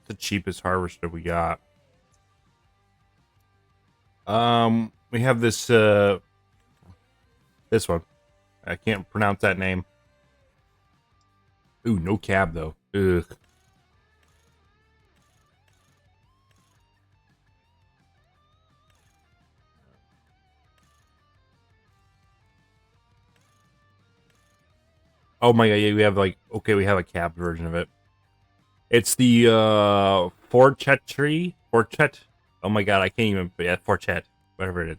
the cheapest harvester we got. We have this one. I can't pronounce that name. Ooh, no cab though. Ugh. Oh my god, yeah, we have we have a cab version of it. It's the Forchet. Oh my god, I can't even. Yeah, Forchet, whatever it is.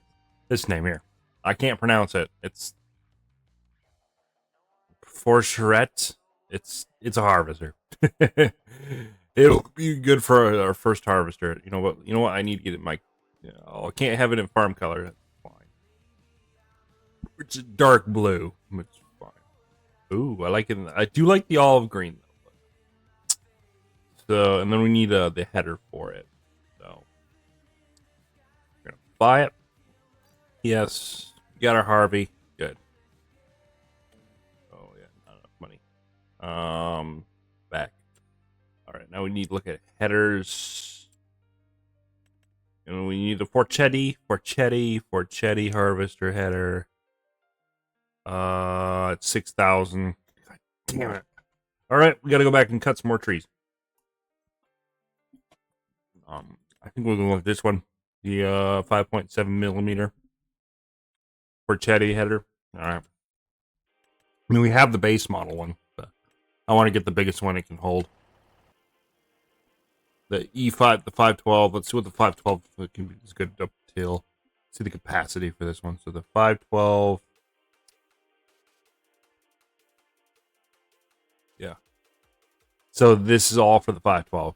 This name here, I can't pronounce it. It's Forcheret. It's a harvester. It'll be good for our first harvester. You know what? I need to get it in my. I can't have it in farm color. That's fine. It's dark blue. It's fine. Ooh, I like it. I do like the olive green though. So, and then we need the header for it. So, we're gonna buy it. Yes, we got our Harvey. Good. Oh yeah, not enough money. Back. All right, now we need to look at headers. And we need the Forchetti harvester header. It's 6,000. God damn it! All right, we got to go back and cut some more trees. I think we're going with this one, the 5.7 millimeter Porchetti header. All right. I mean, we have the base model one, but I want to get the biggest one it can hold. The E5, the 512. Let's see what the 512 can be. It's good up till. See the capacity for this one. So the 512. Yeah. So this is all for the 512.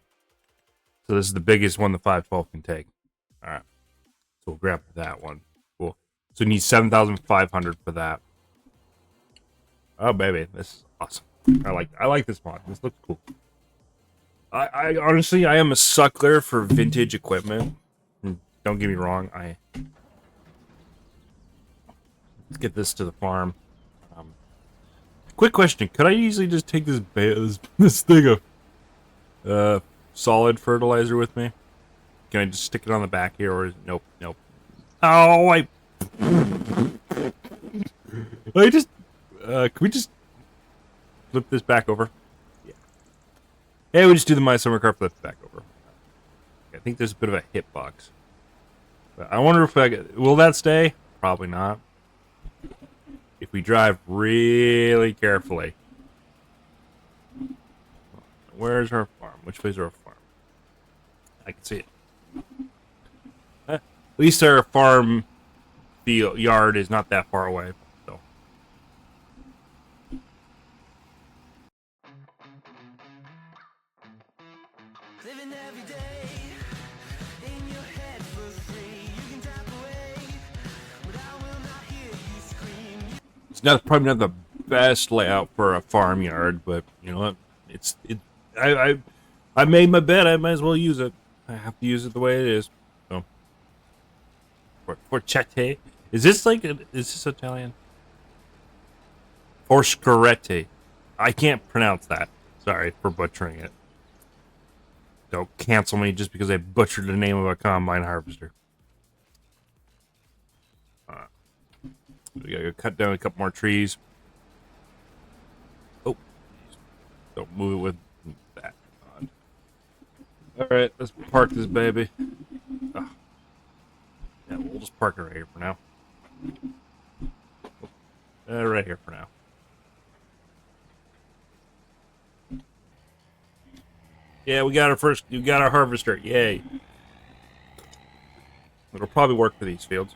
So this is the biggest one the 512 can take. All right. So we'll grab that one. Cool. So we need 7,500 for that. Oh baby, this is awesome. I like this mod. This looks cool. I honestly I am a suckler for vintage equipment. Don't get me wrong. Let's get this to the farm. Quick question: could I easily just take this thing of solid fertilizer with me? Can I just stick it on the back here, or is nope? Oh, I just can we just flip this back over? Yeah. Yeah, we just do the My Summer Car flip back over. I think there's a bit of a hitbox. But I wonder if will that stay? Probably not. If we drive really carefully. Where's our farm? Which way is our farm? I can see it. At least our farm field yard is not that far away. So. Living every day in your head for free. You can tap away, but I will not hear you scream. It's probably not the best layout for a farmyard, but you know what? I made my bed. I might as well use it. I have to use it the way it is. So, porchette. Is this Italian? Forscarete. I can't pronounce that. Sorry for butchering it. Don't cancel me just because I butchered the name of a combine harvester. We gotta go cut down a couple more trees. Oh, don't move it with that. All right, let's park this baby. Oh. Yeah, we'll just park it right here for now. Right here for now. Yeah, we got our harvester. Yay. It'll probably work for these fields.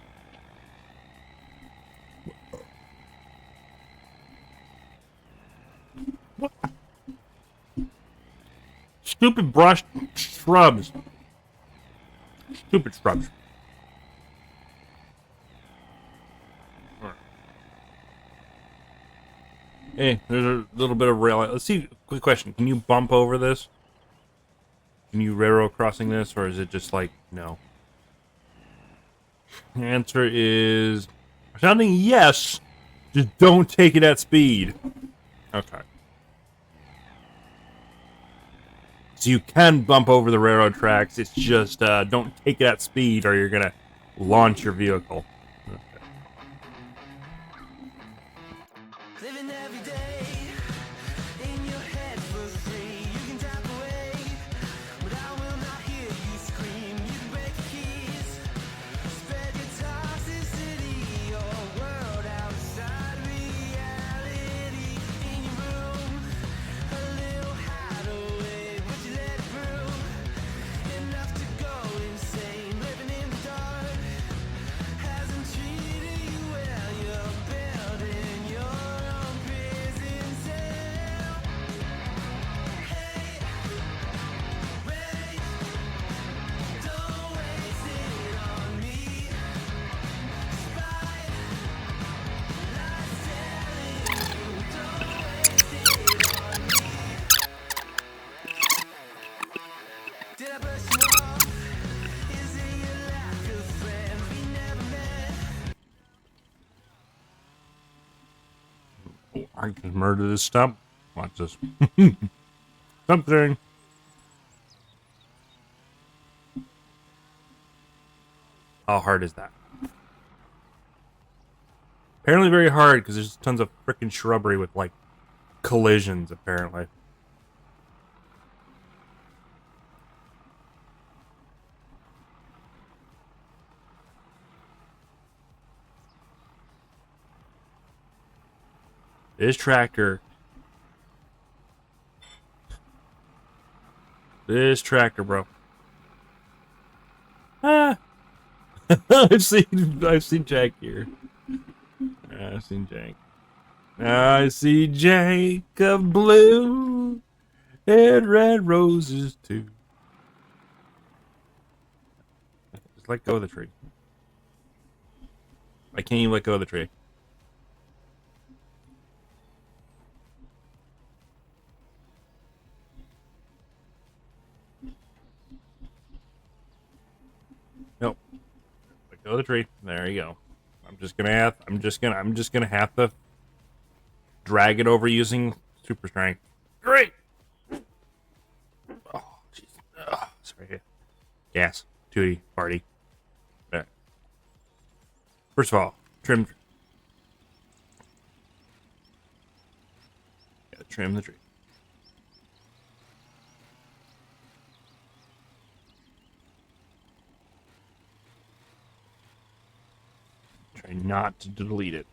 What? Stupid brush shrubs. Stupid shrubs. Hey, there's a little bit of rail. Let's see. Quick question: can you bump over this? Can you railroad crossing this, or is it just like no? The answer is sounding yes. Just don't take it at speed. Okay. So you can bump over the railroad tracks. It's just don't take it at speed, or you're gonna launch your vehicle. Living every day in your head for free. You can tap away, but I will not hear you scream. You can break the keys, spread your toxicity, your world outside reality. In your room, a little hideaway, but you let it through. Enough to go insane, living in the dark hasn't treated you well. You're building your own prison cell. Hey, wait, don't waste it on me. Spite, lies telling you, don't waste it on me. Did I brush you off? Is it your lack of friends we never met? I can murder this stump. Watch this. Something. How hard is that? Apparently very hard because there's tons of freaking shrubbery with like collisions apparently. This tractor. This tractor, bro. Ah. I've seen Jack here. I've seen Jack. I see Jacob blue and red roses too. Just let go of the tree. Why can't you let go of the tree? Nope. Let go of the tree. There you go. I'm just gonna have to drag it over using super strength. Great. Oh, jeez. Oh, sorry. Gas. Tootie. Party. There. First of all, trim. Gotta trim the tree. Try not to delete it.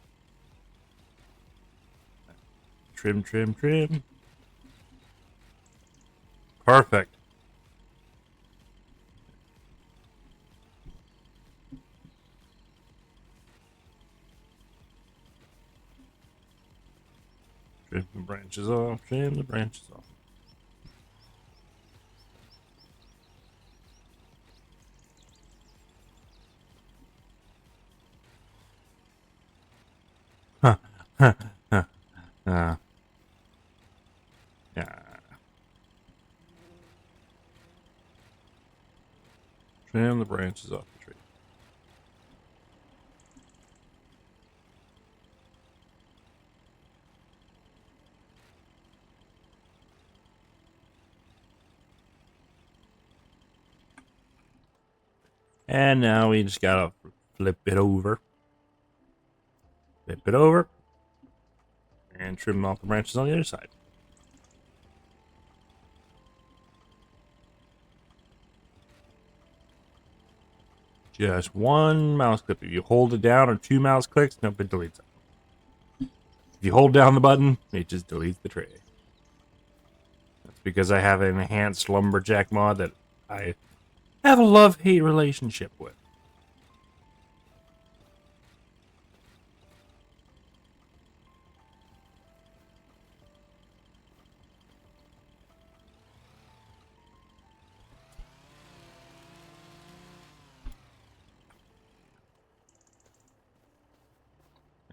Trim, trim, trim. Perfect. Trim the branches off. Trim the branches off. Huh. Huh. Huh. Yeah. Trim the branches off the tree. And now we just gotta flip it over. Flip it over. And trim off the branches on the other side. Just one mouse click. If you hold it down or two mouse clicks, nope, it deletes it. If you hold down the button, it just deletes the tray. That's because I have an enhanced lumberjack mod that I have a love-hate relationship with.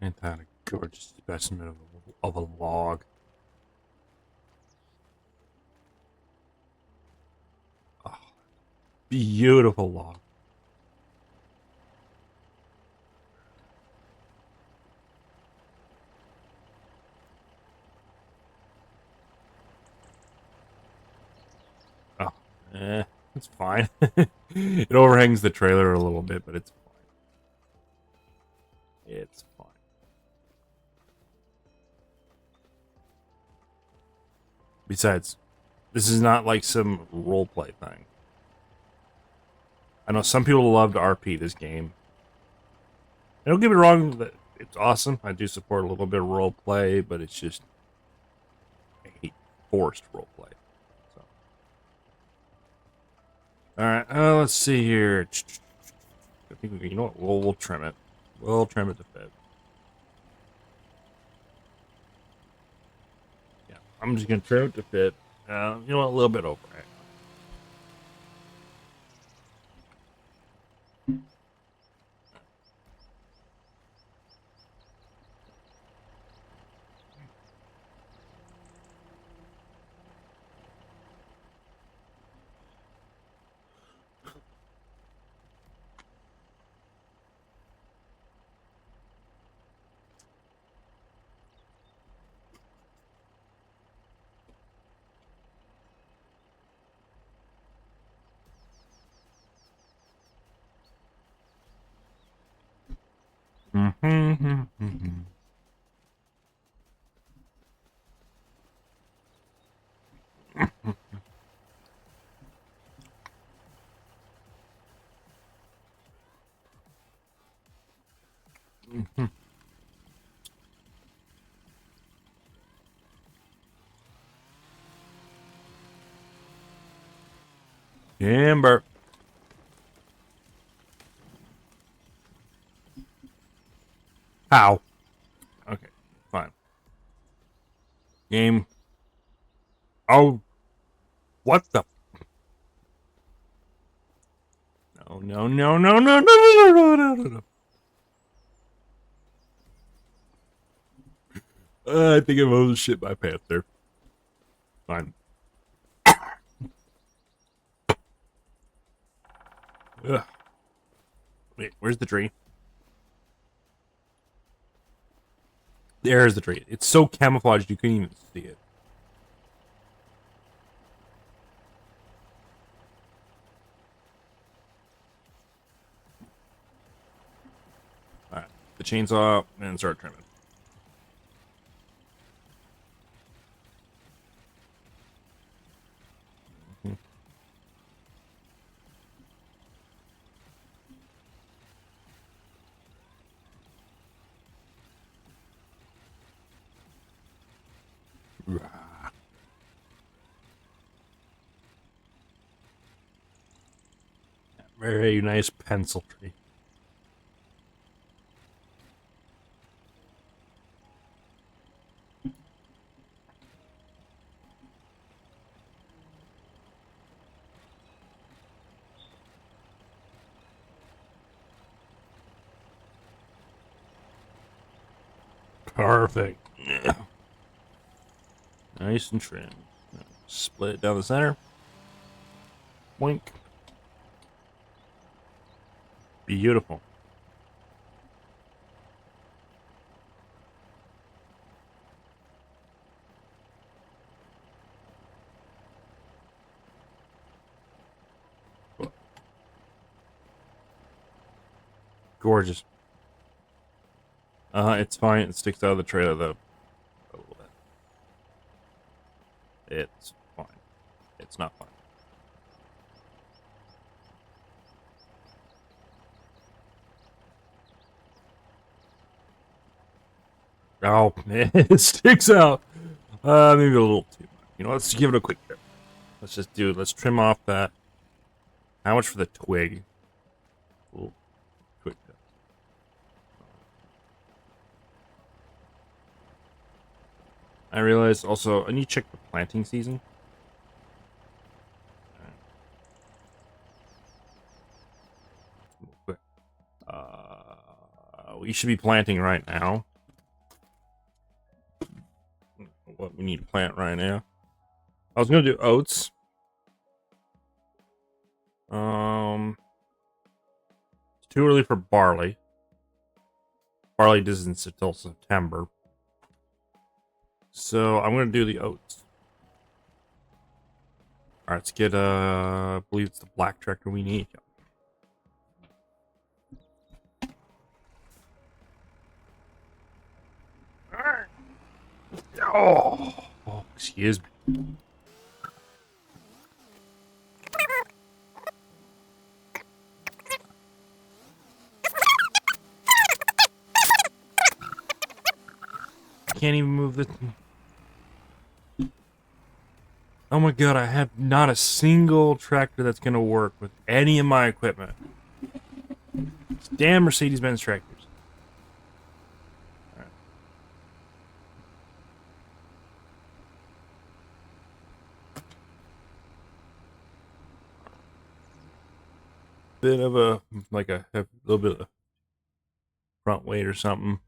Ain't that a gorgeous specimen of a log? Oh, beautiful log. Oh, it's fine. It overhangs the trailer a little bit, but it's fine. It's fine. Besides, this is not like some roleplay thing. I know some people love to RP this game. And don't get me wrong, that it's awesome. I do support a little bit of roleplay, but it's just I hate forced roleplay. So, all right, let's see here. I think you know what? We'll trim it. We'll trim it to fit. Yeah, I'm just gonna trim it to fit. You know what? A little bit over. Right? Mm-hmm. Timber. How? Okay, fine. Game. Oh, what the? No, no, no, no, no, no, no, no, no, no, no. I think I'm almost shit my pants there. Fine. Ugh. Wait, where's the tree? There's the tree. It's so camouflaged you couldn't even see it. Alright. The chainsaw and start trimming. Very nice pencil tree. Perfect. Nice and trim. Split it down the center. Boink. Beautiful. Gorgeous. It's fine. It sticks out of the trailer though. A little bit. It's fine. It's not fine. Oh, it sticks out. Maybe a little too much. You know, let's give it a quick trim. Let's just do it. Let's trim off that. How much for the twig? Ooh, quick trim. I realized also I need to check the planting season. Quick. We should be planting right now. What we need to plant right now. I was gonna do oats. It's too early for barley. Barley doesn't until September. So I'm gonna do the oats. Alright, let's get I believe it's the black tractor we need. Oh, excuse me. Can't even move the. Oh my god, I have not a single tractor that's gonna work with any of my equipment. It's damn Mercedes-Benz tractors. All right. Bit of a little bit of front weight or something.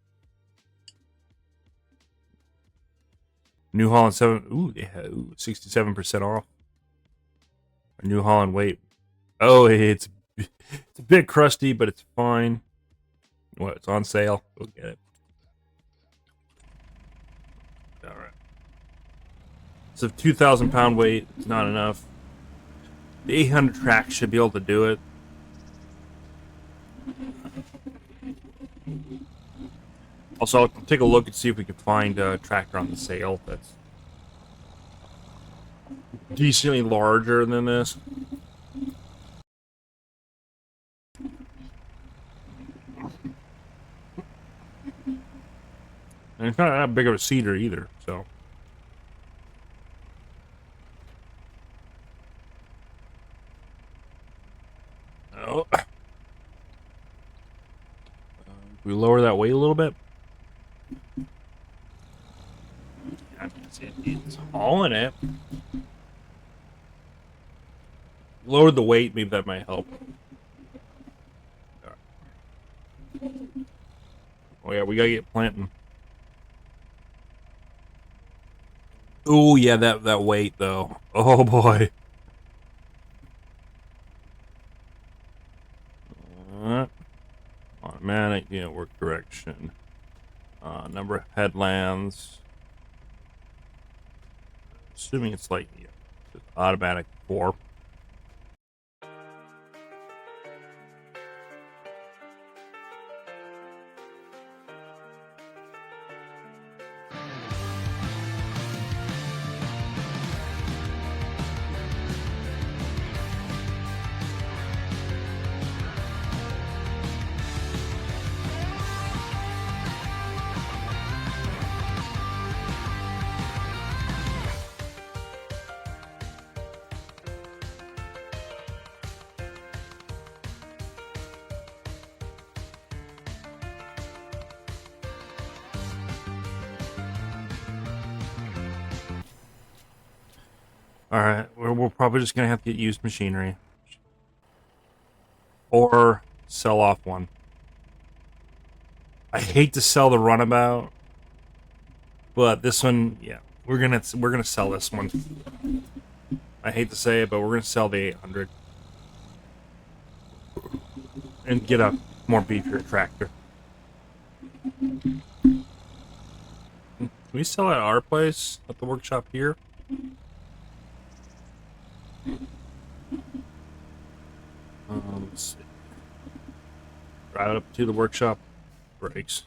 New Holland 7. Ooh, yeah, 67% off. New Holland weight. Oh, it's a bit crusty, but it's fine. What? It's on sale. We'll get it. All right. So 2,000 pound weight. It's not enough. The 800 track should be able to do it. Also, I'll take a look and see if we can find a tractor on the sale that's decently larger than this. And it's not that big of a cedar either, so. go. We lower that weight a little bit. It's hauling it. Lower the weight, maybe that might help. Oh yeah, we gotta get planting. Oh yeah, that weight though. Oh boy. Automatic, work direction. Number of headlands. Assuming it's like just automatic 4. Alright, we're probably just gonna have to get used machinery. Or sell off one. I hate to sell the runabout, but this one, yeah, we're gonna sell this one. I hate to say it, but we're gonna sell the 800 and get a more beefier tractor. Can we sell at our place at the workshop here? Let's see. Drive it up to the workshop. Brakes.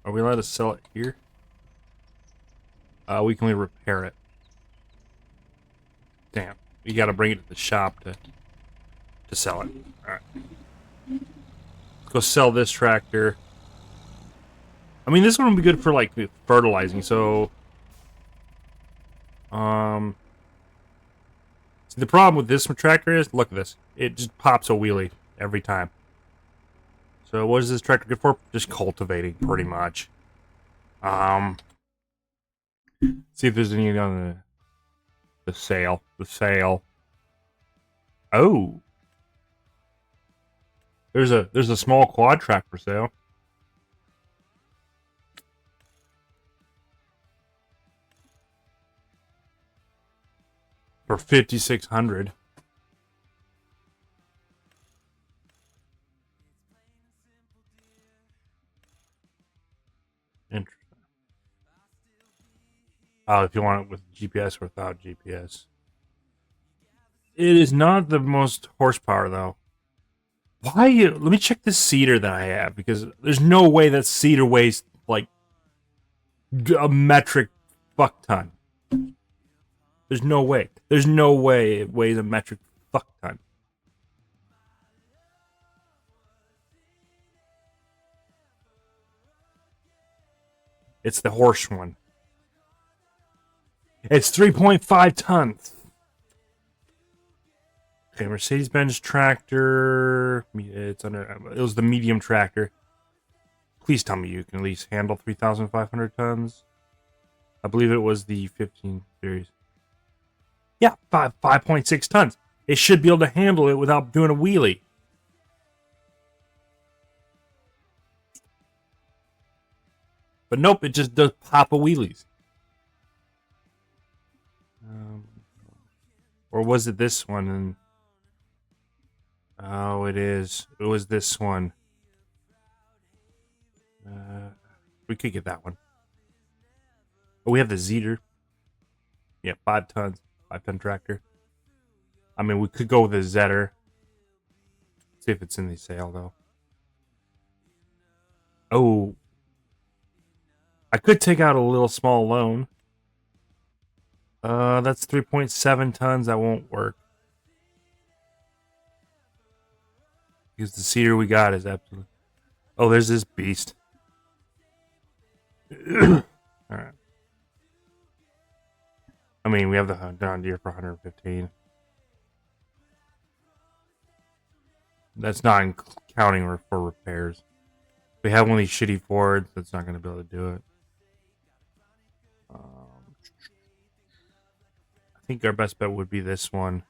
Are we allowed to sell it here? We can only repair it. Damn. We gotta bring it to the shop to sell it. Alright. Let's go sell this tractor. I mean, this one would be good for, like, fertilizing, so... See, the problem with this tractor is, look at this. It just pops a wheelie every time. So what is this tractor good for? Just cultivating, pretty much. See if there's any on the sale. The sale. Oh. There's a small quad track for sale. For 5,600. Interesting. Oh, if you want it with GPS or without GPS. It is not the most horsepower, though. Why? Let me check this seeder that I have, because there's no way that seeder weighs, like, a metric fuck ton. There's no way. There's no way it weighs a metric fuck ton. It's the horse one. It's 3.5 tons. Okay, Mercedes-Benz tractor. It was the medium tractor. Please tell me you can at least handle 3,500 tons. I believe it was the 15 series. Yeah, 5.6 tons. It should be able to handle it without doing a wheelie. But nope, it just does pop a wheelies. Or was it this one? And oh, it is. It was this one. We could get that one. Oh, we have the Zeter. Yeah, 5 tons. 5-ton tractor. I mean, we could go with a Zetter. See if it's in the sale, though. Oh. I could take out a little small loan. That's 3.7 tons. That won't work. Because the cedar we got is absolutely... Oh, there's this beast. Alright. I mean, we have the John Deere for 115. That's not counting for repairs. If we have one of these shitty Fords, that's not going to be able to do it. I think our best bet would be this one.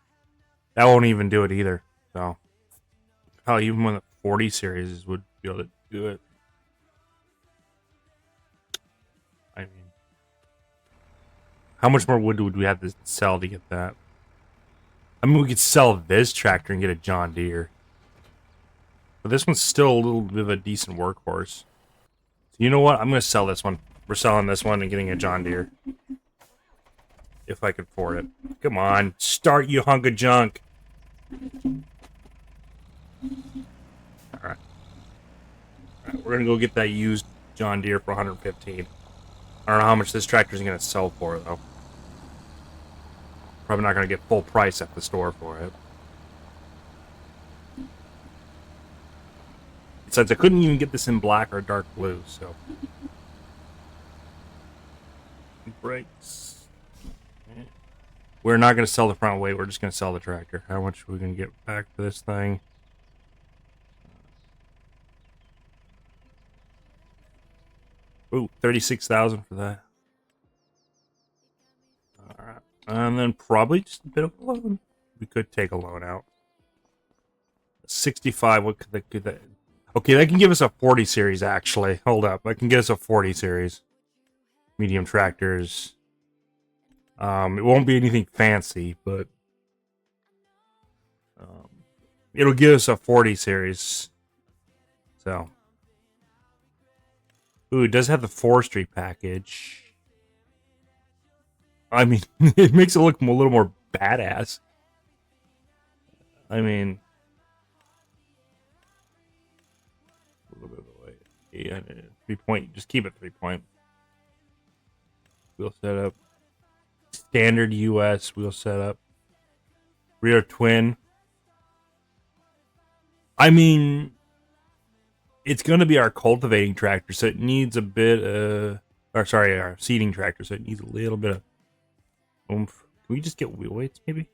That won't even do it either. So probably even one of the 40 series would be able to do it. I mean, how much more wood would we have to sell to get that? I mean, we could sell this tractor and get a John Deere. But this one's still a little bit of a decent workhorse. So you know what? I'm going to sell this one. We're selling this one and getting a John Deere. If I could afford it. Come on. Start, you hunk of junk. Alright. We're going to go get that used John Deere for 115. I don't know how much this tractor is going to sell for, though. Probably not going to get full price at the store for it. Besides, I couldn't even get this in black or dark blue, so. Brakes. We're not going to sell the front weight, we're just going to sell the tractor. How much are we going to get back for this thing? Ooh, 36,000 for that. Alright. And then probably just a bit of a loan. We could take a loan out. 65, what could that... Okay, that can give us a 40 series, actually. Hold up, that can get us a 40 series. Medium tractors. It won't be anything fancy, but... it'll give us a 40 series. So... Ooh, it does have the forestry package. I mean, it makes it look a little more badass. I mean... a little bit of a weight. Yeah, 3-point. Just keep it 3-point. Wheel setup. Standard US wheel setup. Rear twin. I mean... It's going to be our cultivating tractor, so it needs a bit our seeding tractor, so it needs a little bit of oomph. Can we just get wheel weights, maybe?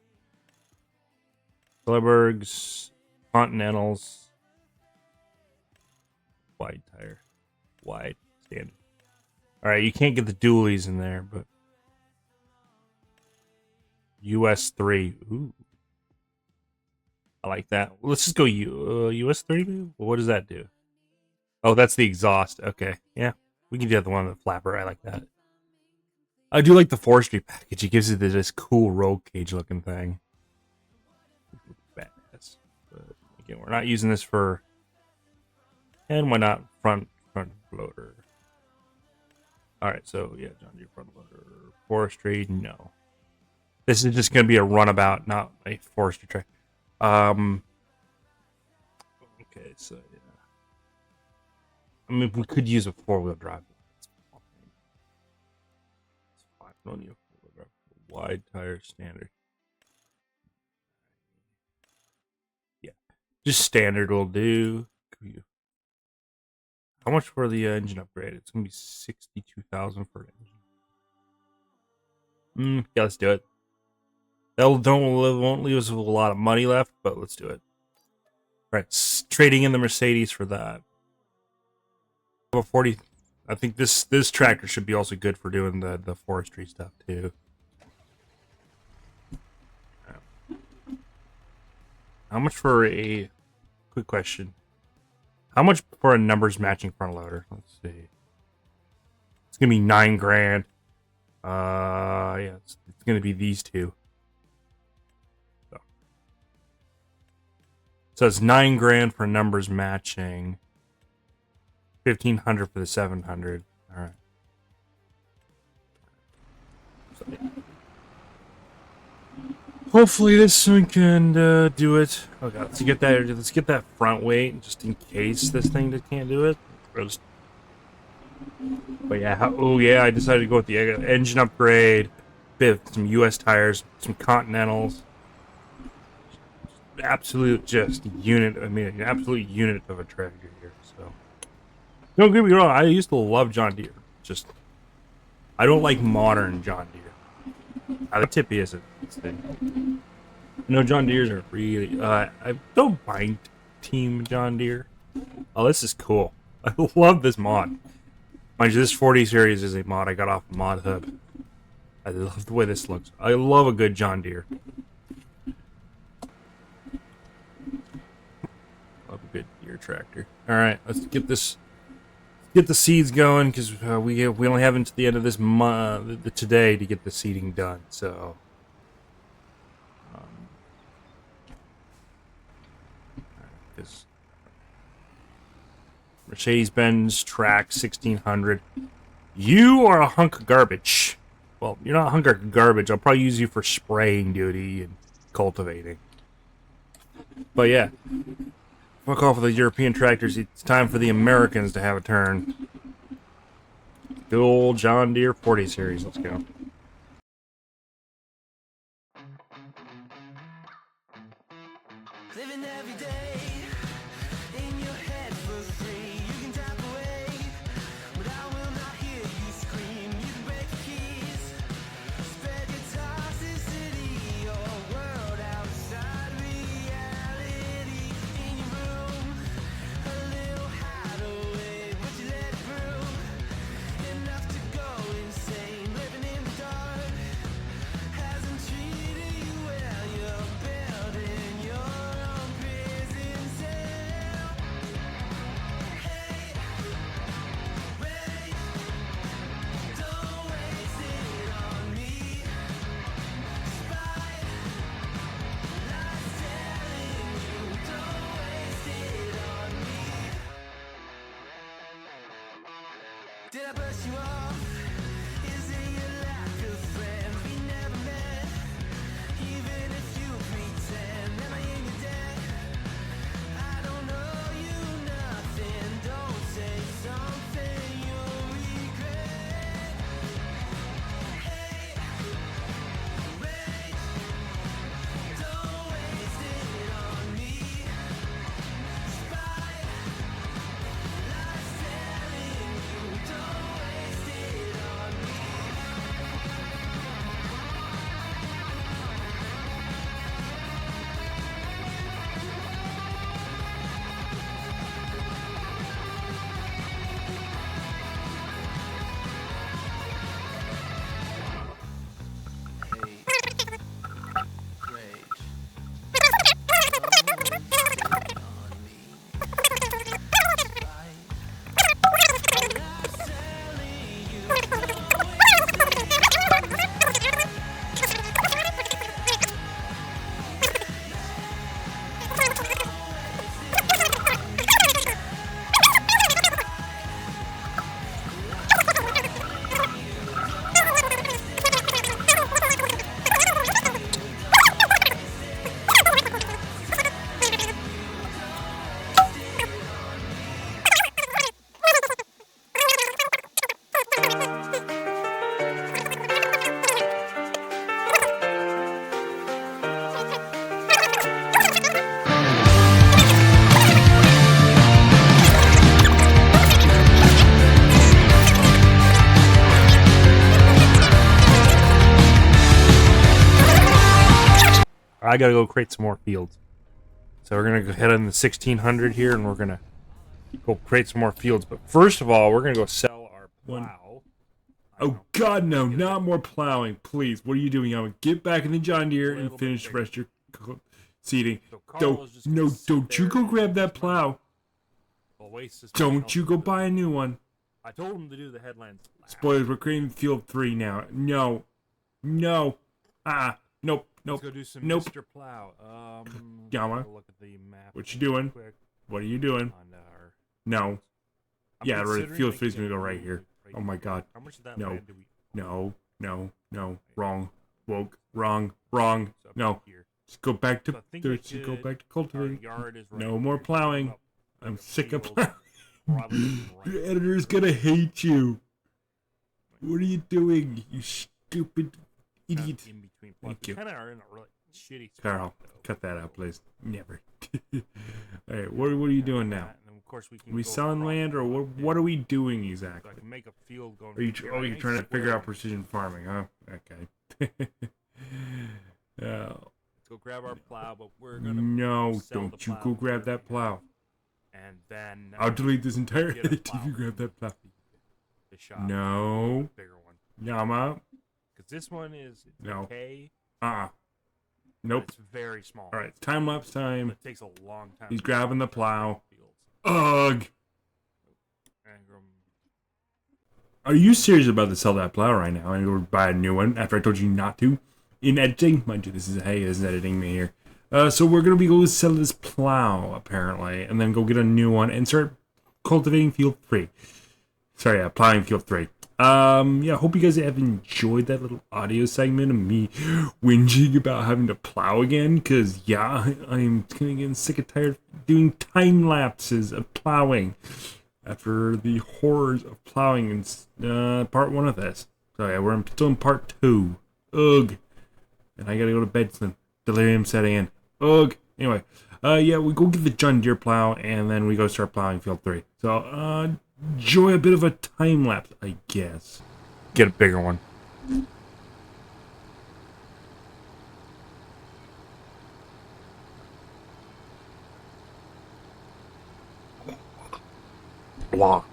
Klebergs, Continentals, wide tire, wide, standard. Alright, you can't get the dualies in there, but US 3, ooh. I like that. Let's just go US 3, what does that do? Oh, that's the exhaust. Okay, yeah. We can do the one with the flapper. I like that. I do like the forestry package. It gives it this cool roll cage looking thing. Badass. But again, we're not using this for... And why not front loader? Alright, so yeah, John Deere front loader. Forestry, no. This is just going to be a runabout, not a forestry track. Okay, so... I mean, we could use a 4-wheel drive. It's fine. We don't need a 4-wheel drive. Wide tire standard. Yeah, just standard will do. How much for the engine upgrade? It's gonna be 62,000 for an engine. Yeah, let's do it. That won't leave us with a lot of money left, but let's do it. Right, trading in the Mercedes for that. A 40. I think this tractor should be also good for doing the forestry stuff too. How much for a quick question? How much for a numbers matching front loader? Let's see. It's gonna be $9 grand. Yeah, it's gonna be these two. So it's $9 grand for numbers matching. 1,500 for the 700. All right. So, yeah. Hopefully this one can do it. Oh god, let's get that front weight just in case this thing can't do it. But yeah, oh yeah, I decided to go with the engine upgrade, some US tires, some Continentals. Absolute just unit. I mean, an absolute unit of a tractor here. So. Don't get me wrong, I used to love John Deere. Just, I don't like modern John Deere. How tippy is it? No, John Deere's are really. I don't mind Team John Deere. Oh, this is cool. I love this mod. Mind you, this 40 series is a mod I got off of Mod Hub. I love the way this looks. I love a good John Deere. Love a good Deere tractor. All right, let's get this. Get the seeds going because we only have until the end of this today to get the seeding done. So, because Mercedes-Benz Track 1600, you are a hunk of garbage. Well, you're not a hunk of garbage. I'll probably use you for spraying duty and cultivating. But yeah. Fuck off with the European tractors. It's time for the Americans to have a turn. Good old John Deere 40 series. Let's go. Living every day in your head for free. You can tap away, but I will not hear you scream. You can break the keys, spread your toxicity, your world outside reality. In your room, a little hideaway, but you let it through. Enough to go insane, living in the dark hasn't treated you well. You're building your own prison cell. Hey, wait, don't waste it on me. Spite, lies telling you, don't waste it on me. Did I brush you off? Is it your lack of friends we never met? Even if you pretend, am I in your debt? I don't know you nothing. Don't say something you'll regret. Hey, wait, don't waste it on me. Spite, lies telling you, don't waste it on me. I gotta go create some more fields. So we're gonna go head on the 1600 here, and we're gonna go create some more fields. But first of all, we're gonna go sell our plow. Oh God, no! Not more plowing, please. What are you doing, Alan? Get back in the John Deere and finish the rest of your seeding. Don't you go grab that plow. Don't you go buy a new one. I told him to do the headlands. Spoilers, we're creating field 3 now. No. Nope. Let's go do some Nope. Mr. Plow. Yama, Look at the map. what you doing? Quick What are you doing? on our, No. I'm Yeah, considering field making 3's gonna a go right road here. right Oh my here. God. How much of that No. land do we? No. Wrong. Woke. Wrong. So up No. here. Just go back to So I think we just go could- back to Our cultivating. yard is right No more here. plowing. Up I'm the sick of field, plowing. probably right Your editor's gonna hate you. What are you doing, you stupid idiot? in between. Thank We you. kind of are in a really shitty spot. Carl, though. cut that out, please. Never. Alright, what are you doing now? And of course we can Are we go selling across land, or the what? road What are we there. doing So I exactly? can make a field going. Are you? from here. Oh, I you're ain't trying to figure out square. precision farming, huh? Okay. Let's go go grab our plow, but we're gonna No, sell the don't you plow go grab here, that plow. and then I'll delete this entire get a edit plow if you grab that plow. the shop. No. Bigger one. Yama. Because this one is No. okay. Uh-uh. But Nope. it's very small. Alright, time lapse time. It takes a long time. He's to grabbing the get plow. fields. Ugh. And, Are you serious about to sell that plow right now and go buy a new one after I told you not to? In editing? Mind you, this is editing me here. So we're going to be going to sell this plow, apparently, and then go get a new one and start cultivating field 3. Sorry, plowing field 3. Yeah, hope you guys have enjoyed that little audio segment of me whinging about having to plow again, because, yeah, I'm getting sick and tired of doing time lapses of plowing after the horrors of plowing in part 1 of this. So, yeah, we're still in part 2. Ugh. And I gotta go to bed soon. Delirium setting in. Ugh. Anyway, yeah, we go get the John Deere plow, and then we go start plowing field 3. So, enjoy a bit of a time lapse, I guess. get a bigger one. Blah.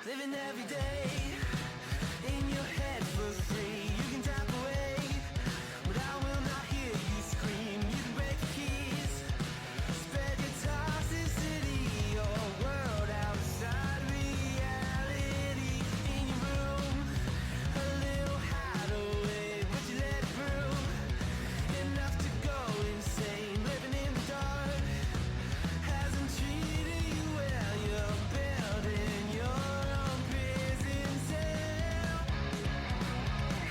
Living every day in your head for free. You can tap away, but I will not hear you scream. You can break the keys, spread your toxicity, your world outside reality. In your room, a little hideaway, would you let it through? Enough to go insane, living in the dark hasn't treated you well. You're building your own prison cell.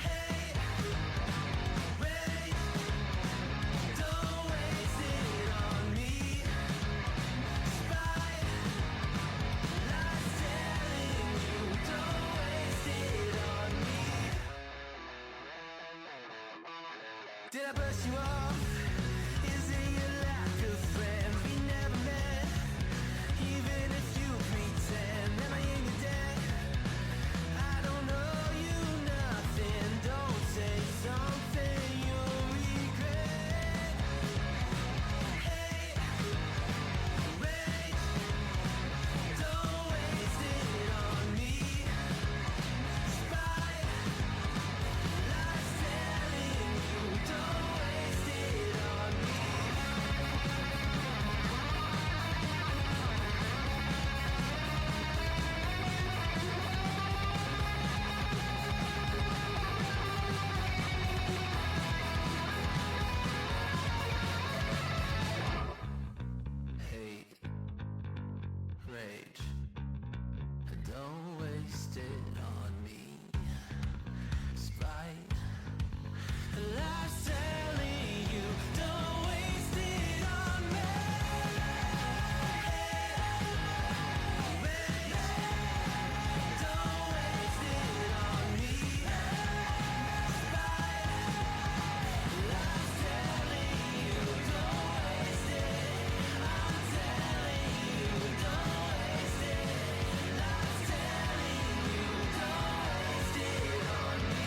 Hey, wait, don't waste it on me. Spite, lies telling you, don't waste it on me. Did I brush you off? Is it your lack of friends we never met? Even if you pretend, am I in your debt? I don't owe you nothing. Don't say something you'll regret. Hey, wait, don't waste it on me. Spite, lies telling you, don't waste it on me. Hate, rage, don't waste it on me. Spite, lies telling you, don't waste it on me. Rage, don't waste it on me. Spite, lies telling you, don't waste it. I'm telling you, don't waste it. Lies telling you, don't waste it on me.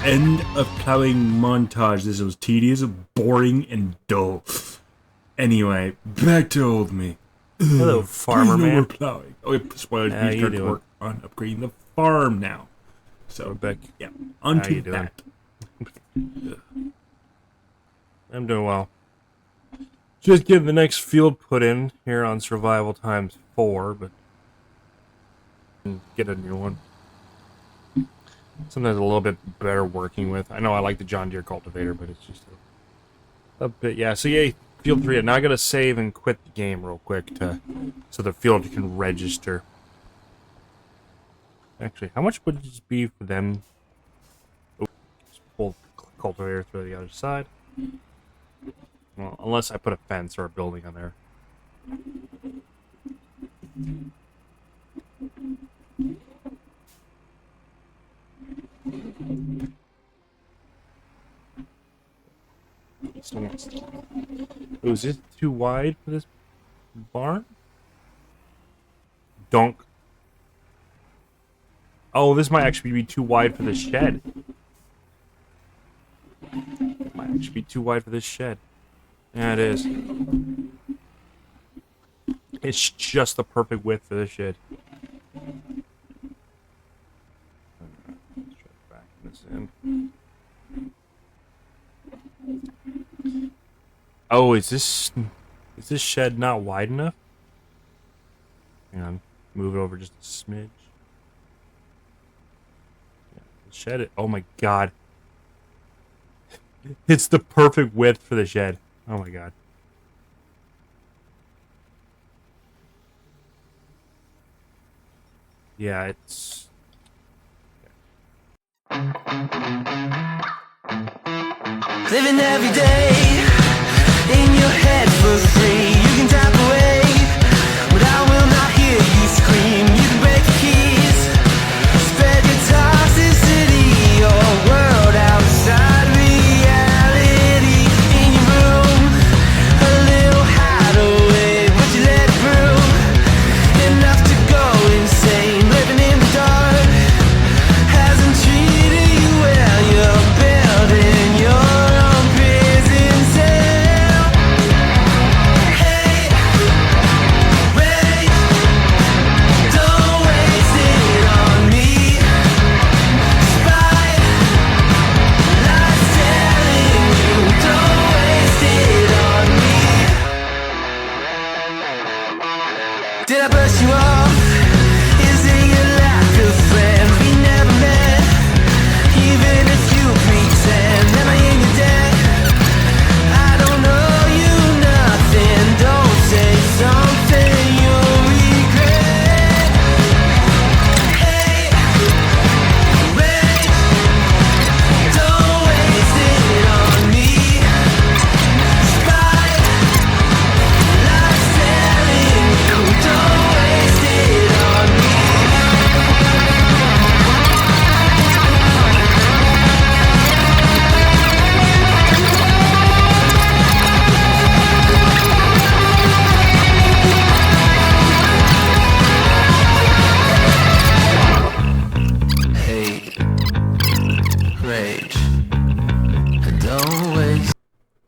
End of plowing montage. This was tedious, boring, and dull. Anyway, back to old me. Hello, farmer Please no more man. plowing. Okay, spoilers. How We you start to doing? work on upgrading the farm now. So, Beck, yeah, How onto you doing? that. I'm doing well. Just getting the next field put in here on Survival Times 4, but get a new one. Sometimes a little bit better working with. I know I like the John Deere cultivator, but it's just a bit. Yeah. So yeah, field 3. Now I gotta save and quit the game real quick so the field can register. Actually, how much would it just be for them? Oh, just pull the cultivator through the other side. Well, unless I put a fence or a building on there. Still wants Oh, is this too wide for this barn? Donk. Oh, this might actually be too wide for this shed. Might actually be too wide for this shed. Yeah, it is. It's just the perfect width for this shed. Let's try to back this in. Oh, is this shed not wide enough? Hang on, move it over just a smidge. Yeah, the shed. Oh my god, it's the perfect width for the shed. Oh my god. Yeah, it's. Living every day in your head for free. You can tap away, but I will not hear you scream. You can break the keys, spread your toxicity, your world outside reality. In your room, a little hideaway, but you let it brew enough to go insane. Living in the dark hasn't treated you well. You're building your own prison cell. Hey, wait, don't waste it on me. Spite, life's telling you, don't waste it on me. Did I brush you off? Is it your lack of friends? We never met, even if you pretend. Am I in your debt? I don't owe you nothing. Don't say something you'll regret. Hey, wait, don't waste it on me. Spite, life's telling you, don't waste it on me. Hate, rage, don't waste.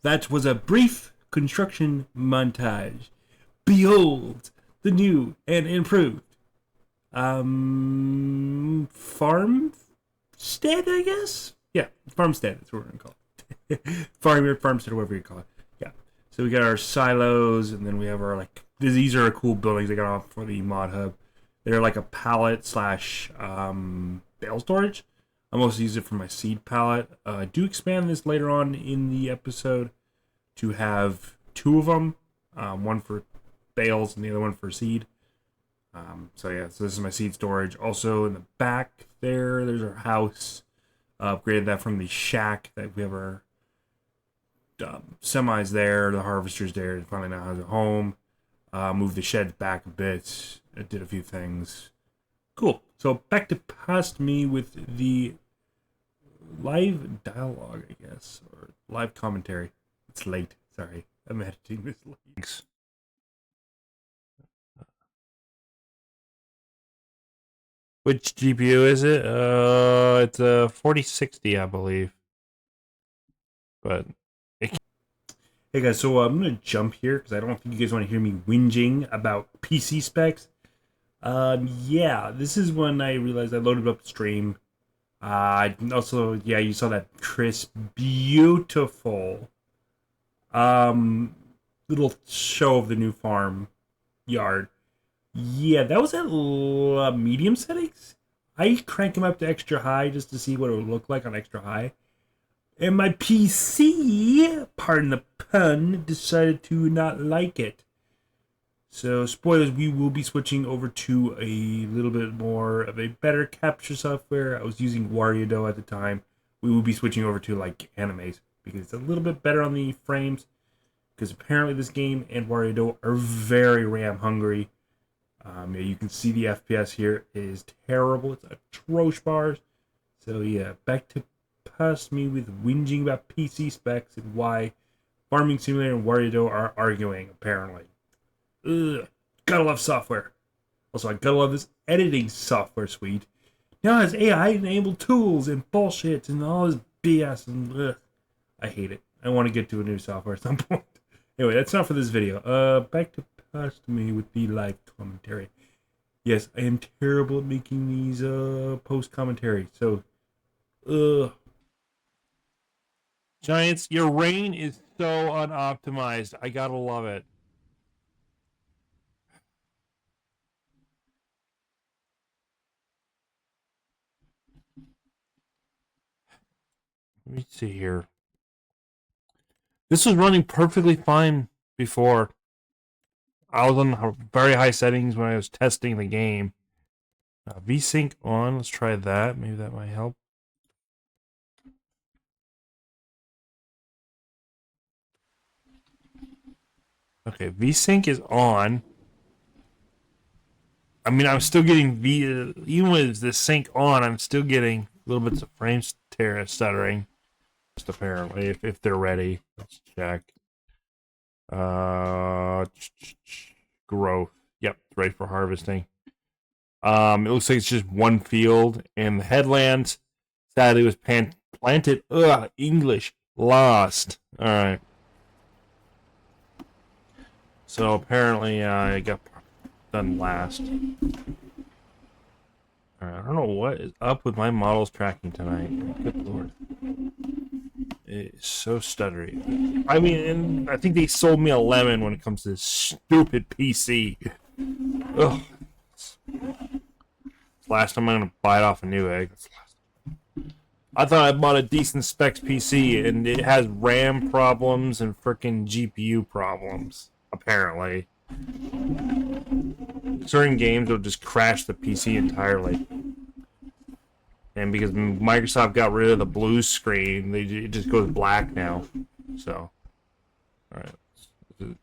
That was a brief construction montage. Behold the new and improved farmstead, I guess? Yeah, farmstead, that's what we're gonna call it. Farmstead, whatever you call it. Yeah. So we got our silos, and then we have our, like, these are cool buildings I got off for the mod hub. They're like a pallet slash bale storage. I mostly use it for my seed pallet. I do expand this later on in the episode to have two of them, one for bales and the other one for seed. So this is my seed storage. Also in the back there's our house. Upgraded that from the shack that we have our semis there, the harvesters there. It finally now has a home. Moved the shed back a bit. I did a few things. Cool. So back to past me with the live dialogue, I guess, or live commentary. It's late. Sorry, I'm editing this late. Thanks. Which GPU is it? It's a 4060, I believe. But Hey guys, so I'm gonna jump here because I don't think you guys want to hear me whinging about PC specs. Yeah, this is when I realized I loaded up the stream. Also, yeah, you saw that crisp, beautiful, little show of the new farm yard. Yeah, that was at medium settings. I crank him up to extra high just to see what it would look like on extra high. And my PC, pardon the pun, decided to not like it. So, spoilers, we will be switching over to a little bit more of a better capture software. I was using WarioDo at the time. We will be switching over to, like, animes, because it's a little bit better on the frames. Because apparently this game and WarioDo are very RAM hungry. Yeah, you can see the FPS here is terrible. It's atrocious bars. So, yeah, back to past me with whinging about PC specs and why Farming Simulator and Wario are arguing, apparently. Ugh. Gotta love software. Also, I gotta love this editing software suite. Now it has AI-enabled tools and bullshit and all this BS. And I hate it. I want to get to a new software at some point. Anyway, that's not for this video. Back to past me with the live commentary. Yes, I am terrible at making these post commentary. So, Giants, your rain is so unoptimized. I gotta love it. Let me see here. This was running perfectly fine before. I was on very high settings when I was testing the game. VSync on. Let's try that. Maybe that might help. Okay, VSync is on. I mean, I'm still getting even with the sync on, I'm still getting little bits of frame stuttering. Just apparently, if they're ready. Let's check. Growth. Yep, ready for harvesting. It looks like it's just one field, and the headlands sadly was planted. English lost. All right. So apparently, I got done last. All right, I don't know what is up with my models tracking tonight. Good lord. It's so stuttery. I mean, and I think they sold me a lemon when it comes to this stupid PC. Ugh. Last time I'm gonna bite off a new egg. I thought I bought a decent specs PC, and it has RAM problems and frickin' GPU problems. Apparently, certain games will just crash the PC entirely. And because Microsoft got rid of the blue screen, it just goes black now. So, all right.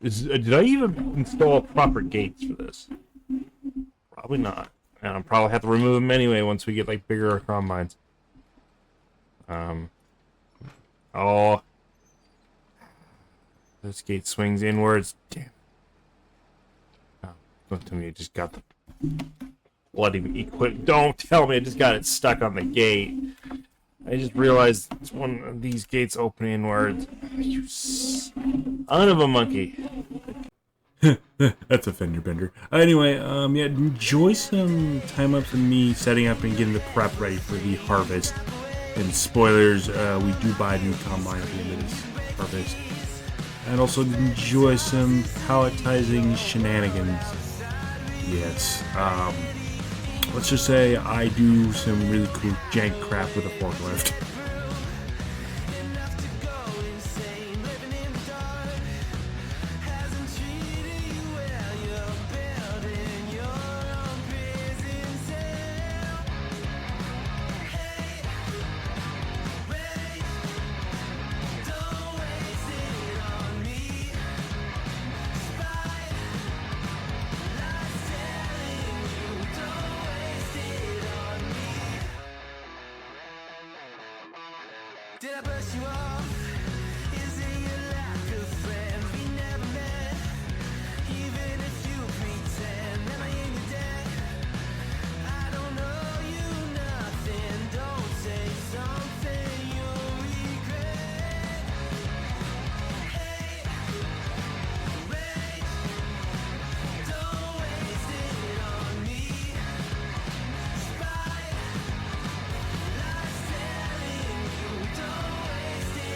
Did I even install proper gates for this? Probably not. And I'll probably have to remove them anyway once we get like bigger combines. Oh, this gate swings inwards. Damn. Oh, don't tell me I just got the bloody equip. Don't tell me I just got it stuck on the gate. I just realized it's one of these gates open inwards. You son of a monkey. that's a fender bender. Anyway, yeah, enjoy some time lapse of me setting up and getting the prep ready for the harvest. And spoilers, we do buy a new combine at the end of this harvest. And also enjoy some palletizing shenanigans. Yes. Let's just say I do some really cool jank crap with a forklift. Did I brush you off? Is it your lack of friends we never met? Even if you pretend, am I in your debt? I don't know you nothing. Don't say something you'll regret. Hey, wait, don't waste it on me. Spy, lies telling you. Don't waste it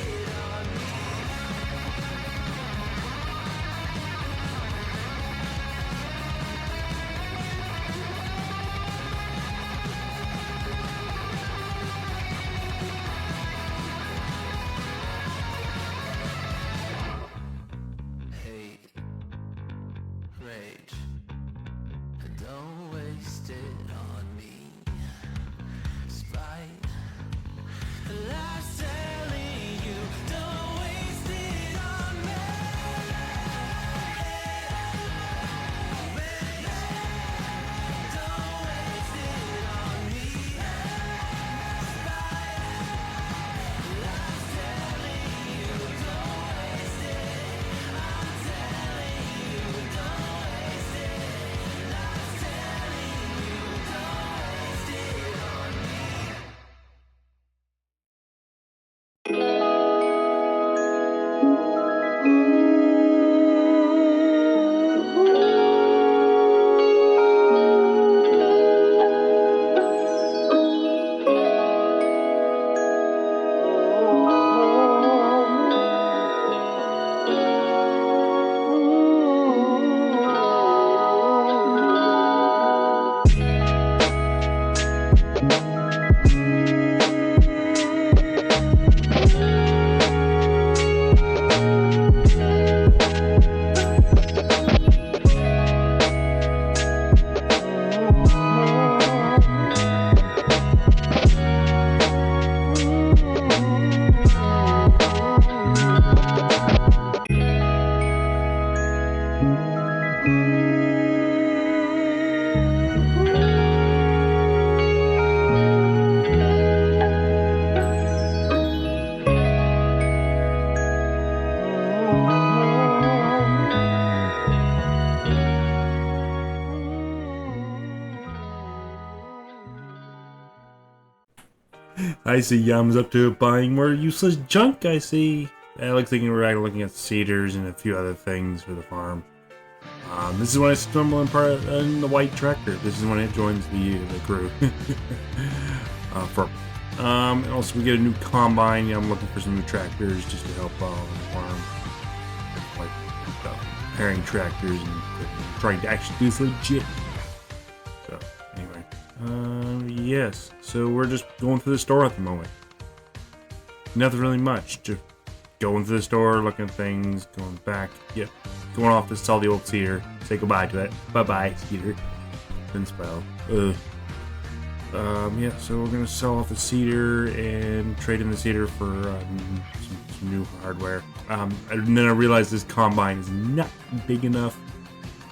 I see Yum's up to buying more useless junk, I see. It looks like we're looking at cedars and a few other things for the farm. This is when I stumble in the white tractor. This is when it joins the crew. And also we get a new combine. I'm looking for some new tractors just to help on the farm. Like repairing tractors and trying to actually do this legit. So anyway, yes. So we're just going to the store at the moment. Nothing really much. Just going to the store, looking at things, going back. Yep. Going off to sell the old cedar. Say goodbye to it. Bye-bye, cedar. Didn't spell. Yeah, so we're gonna sell off the cedar and trade in the cedar for some new hardware. And then I realized this combine is not big enough,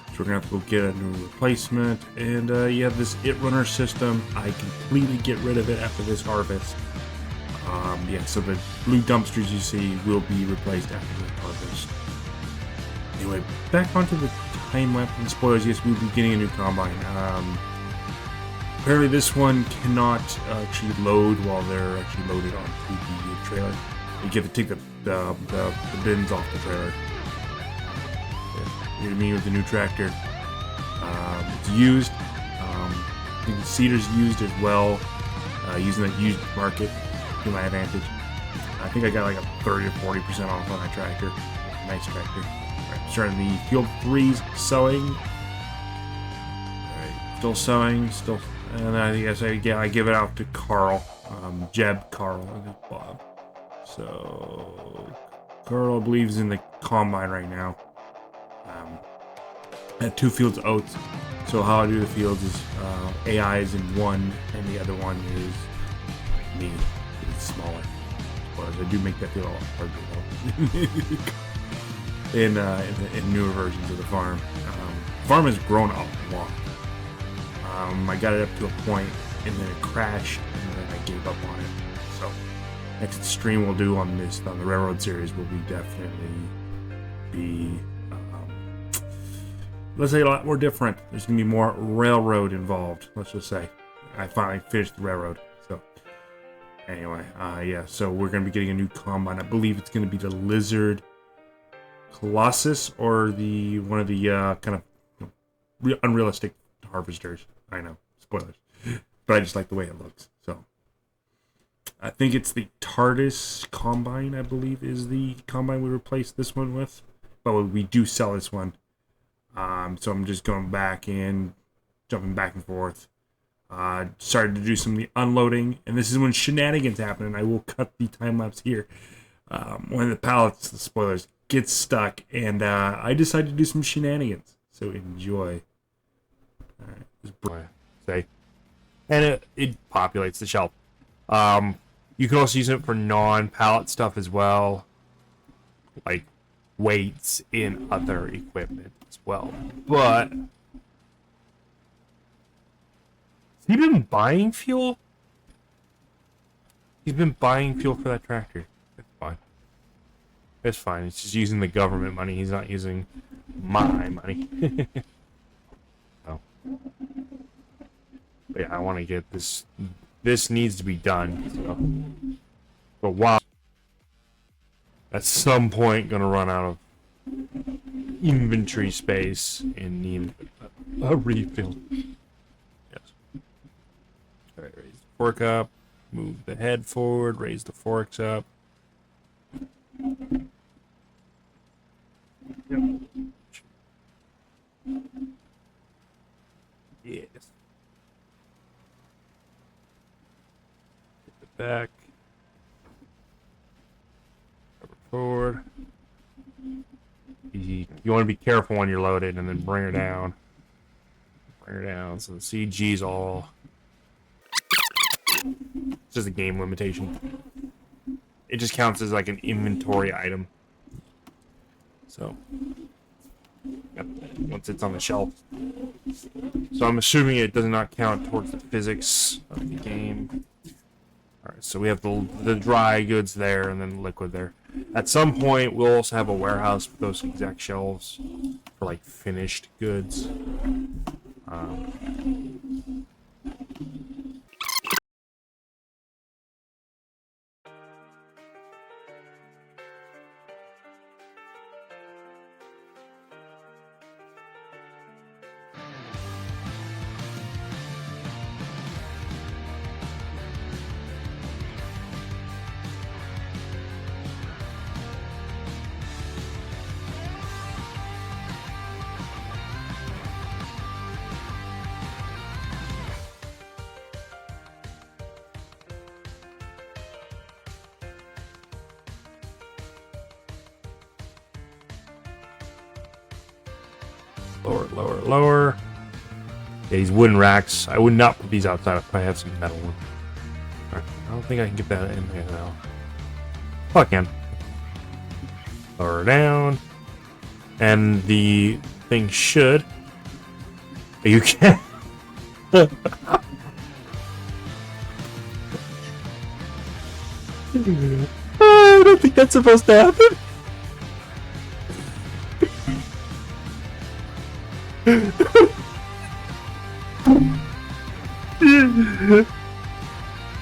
so we're gonna have to go get a new replacement. And yeah, this It Runner system, I completely get rid of it after this harvest. Yeah, so the blue dumpsters you see will be replaced after the harvest. Anyway, back onto the time lapse and spoilers. Yes, we'll be getting a new combine. Apparently this one cannot actually load while they're actually loaded onto the trailer. You get to take the bins off the trailer. You know what I mean with the new tractor. It's used. I think the cedar's used as well. Using that used market to my advantage. I think I got like a 30 or 40% off on that tractor. Nice tractor. Alright, starting the field 3's sowing. Alright, still sowing, still. And I guess I give it out to Carl. Jeb Carl, and Bob. So Carl believes in the combine right now. I have 2 fields of oats. So how I do the fields is AI is in one, and the other one is me. It's smaller. But I do make that feel a lot harder though. in newer versions of the farm. The farm has grown a lot. I got it up to a point, and then it crashed, and then I gave up on it. So next stream we'll do on the railroad series will be definitely let's say a lot more different. There's gonna be more railroad involved. Let's just say I finally finished the railroad. So anyway, yeah. So we're gonna be getting a new combine. I believe it's gonna be the Lizard Colossus or the one of the kind of unrealistic harvesters. I know, spoilers, but I just like the way it looks. So I think it's the TARDIS combine. I believe is the combine we replaced this one with, but we do sell this one. So I'm just going back and jumping back and forth. Started to do some of the unloading, and this is when shenanigans happen, and I will cut the time lapse here. When the pallets, the spoilers, get stuck, and I decided to do some shenanigans. So enjoy. Alright, say, and it populates the shelf. You can also use it for non-pallet stuff as well, like weights in other equipment as well. But has he been buying fuel? He's been buying fuel for that tractor. It's fine. It's fine. It's just using the government money. He's not using my money. So. But yeah, I want to get this. This needs to be done. So. But while at some point gonna run out of inventory space and need a refill. Yes. Alright, raise the fork up, move the head forward, raise the forks up. Yep. Yes. Get it back. Cover forward. You want to be careful when you're loaded, and then bring her down. Bring her down. So the CG's all. It's just a game limitation. It just counts as like an inventory item. So. Yep, once it's on the shelf. So I'm assuming it does not count towards the physics of the game. Alright, so we have the dry goods there and then the liquid there. At some point, we'll also have a warehouse with those exact shelves for like finished goods. Lower, lower, lower. Yeah, these wooden racks. I would not put these outside if I have some metal ones. Alright, I don't think I can get that in there though. Oh, I can. Lower down. And the thing should. You can. I don't think that's supposed to happen.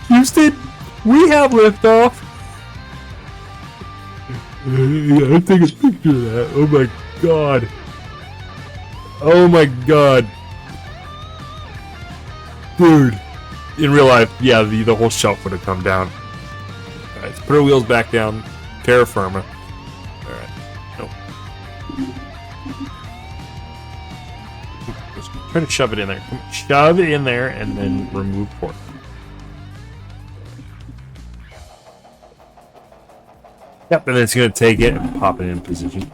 Houston, we have liftoff. Yeah, I'm taking a picture of that. Oh my god. Oh my god. Dude. In real life, yeah, the whole shelf would have come down. Alright, let's put our wheels back down. Terra firma. Alright. Nope. Just try to shove it in there. Come on, shove it in there and then remove port. Yep, and then it's going to take it and pop it in position.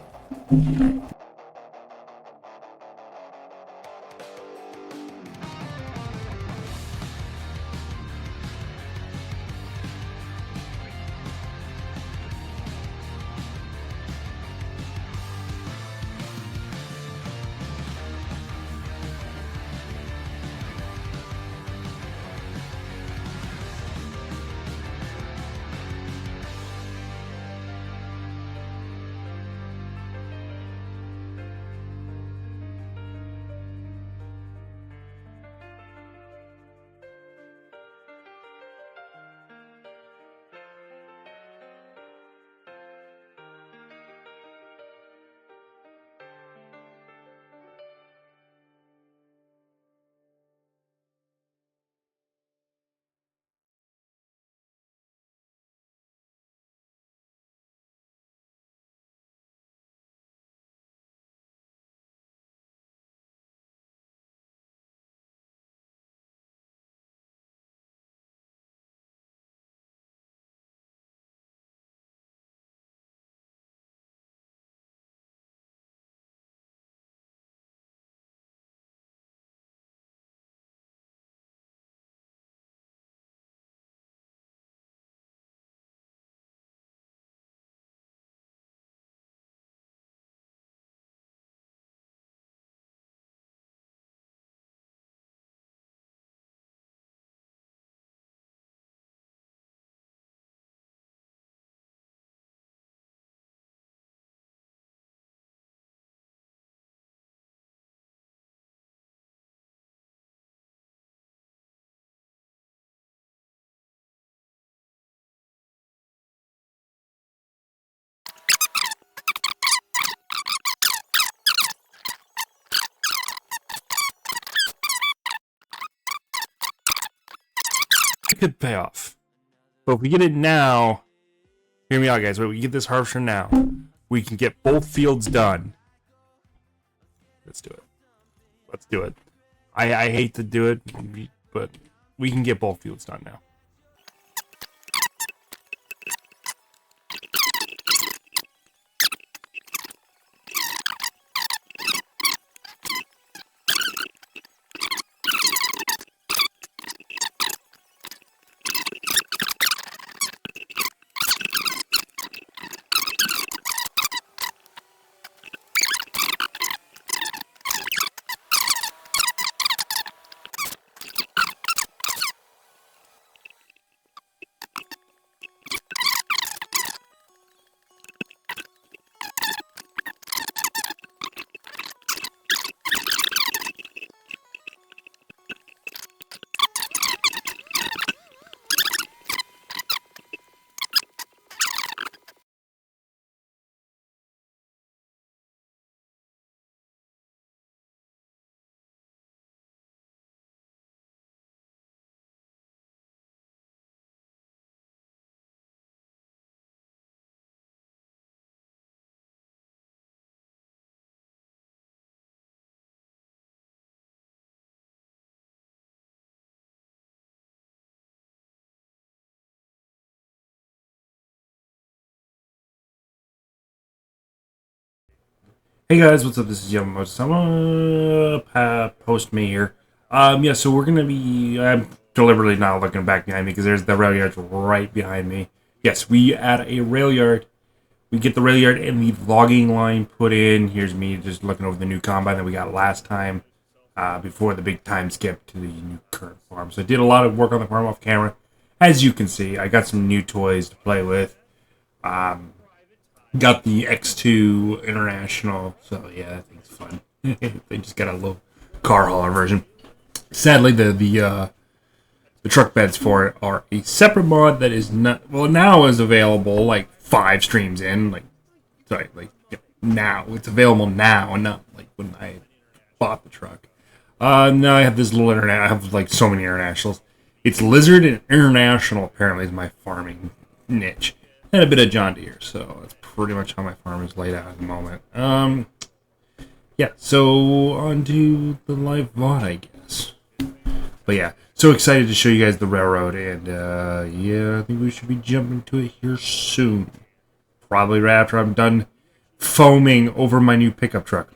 Good payoff. But if we get it now, hear me out, guys. We get this harvester now. We can get both fields done. Let's do it. Let's do it. I hate to do it, but we can get both fields done now. Hey guys, what's up? This is Yamamoto. Sama. Post me here. Yeah, so we're gonna be. I'm deliberately not looking back behind me because there's the rail yard right behind me. Yes, we add a rail yard. We get the rail yard and the logging line put in. Here's me just looking over the new combine that we got last time, before the big time skip to the new current farm. So I did a lot of work on the farm off camera. As you can see, I got some new toys to play with. Got the X2 International, so yeah, that thing's fun. They just got a little car hauler version. Sadly, the truck beds for it are a separate mod that is not, well, now is available like 5 streams in, now it's available now, and not like when I bought the truck. Now I have this little internet. I have like so many internationals. It's Lizard and International apparently is my farming niche, and a bit of John Deere. So that's pretty much how my farm is laid out at the moment. Yeah. So on to the live VOD, I guess. But yeah, so excited to show you guys the railroad, and yeah, I think we should be jumping to it here soon. Probably right after I'm done foaming over my new pickup truck.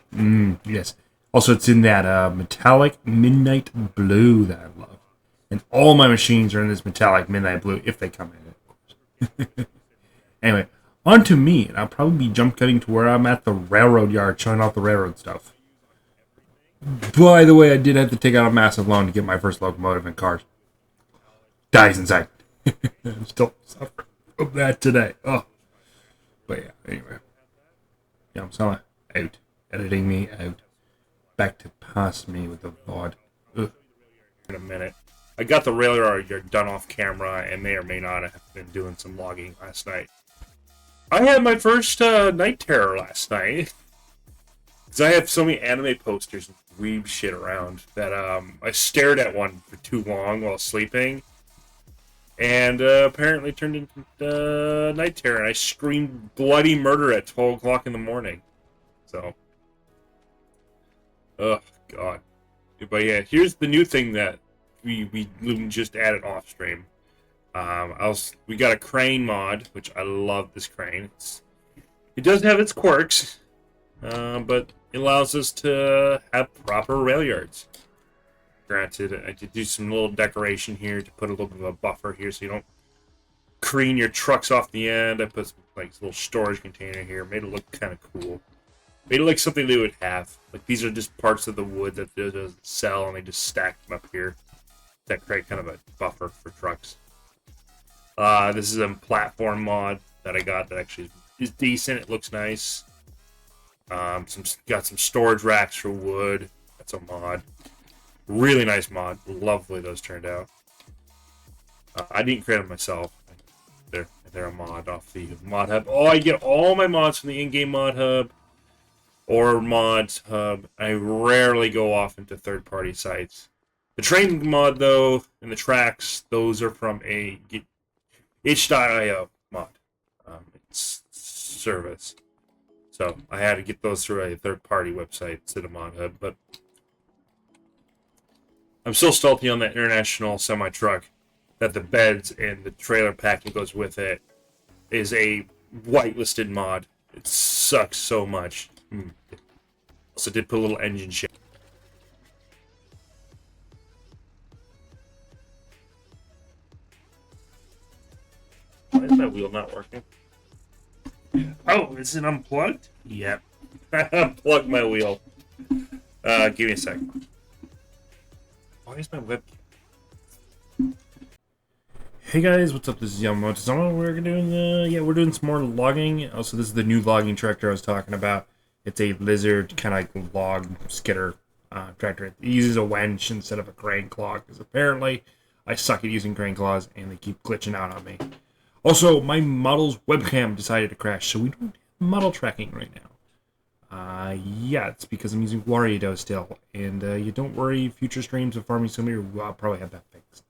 Yes. Also, it's in that metallic midnight blue that I love. And all my machines are in this metallic midnight blue, if they come in it, of course. Anyway, on to me, and I'll probably be jump cutting to where I'm at the railroad yard, showing off the railroad stuff. By the way, I did have to take out a massive loan to get my first locomotive and cars. Dies inside. I'm still suffering from that today. Oh. But yeah, anyway. Yeah, I'm selling out. Editing me out. Back to past me with the VOD. Ugh. In a minute. I got the railroad yard done off camera and may or may not have been doing some logging last night. I had my first night terror last night. Because I have so many anime posters and weeb shit around that I stared at one for too long while sleeping. And apparently turned into night terror. And I screamed bloody murder at 12 o'clock in the morning. So. Oh, God. But yeah, here's the new thing that we just added off stream. We got a crane mod, which I love this crane. It does have its quirks, but it allows us to have proper rail yards. Granted, I did do some little decoration here to put a little bit of a buffer here so you don't careen your trucks off the end. I put some, like, a little storage container here, made it look kind of cool. Made it like something they would have. Like, these are just parts of the wood that they doesn't sell, and they just stack them up here. That create kind of a buffer for trucks. This is a platform mod that I got that actually is decent. It looks nice. Got some storage racks for wood. That's a mod. Really nice mod. Love the way those turned out. I didn't create them myself. They're a mod off the mod hub. Oh, I get all my mods from the in-game mod hub or mods hub. I rarely go off into third-party sites. The train mod, though, and the tracks, those are from a itch.io mod. It's service. So I had to get those through a third-party website instead of mod hub. But I'm still salty on that international semi-truck that the beds and the trailer pack that goes with it is a whitelisted mod. It sucks so much. Also did put a little engine shit. Why is my wheel not working? Oh, is it unplugged? Yep. I unplugged my wheel. Give me a second. Why is my webcam? Hey guys, what's up? This is Yamamoto. So we're doing some more logging. Also, this is the new logging tractor I was talking about. It's a lizard kind of like log skidder tractor. It uses a winch instead of a crane claw because apparently I suck at using crane claws and they keep glitching out on me. Also, my model's webcam decided to crash, so we don't have model tracking right now. Yeah, it's because I'm using Wario still. And you don't worry, future streams of Farming Simulator, I'll probably have that fixed.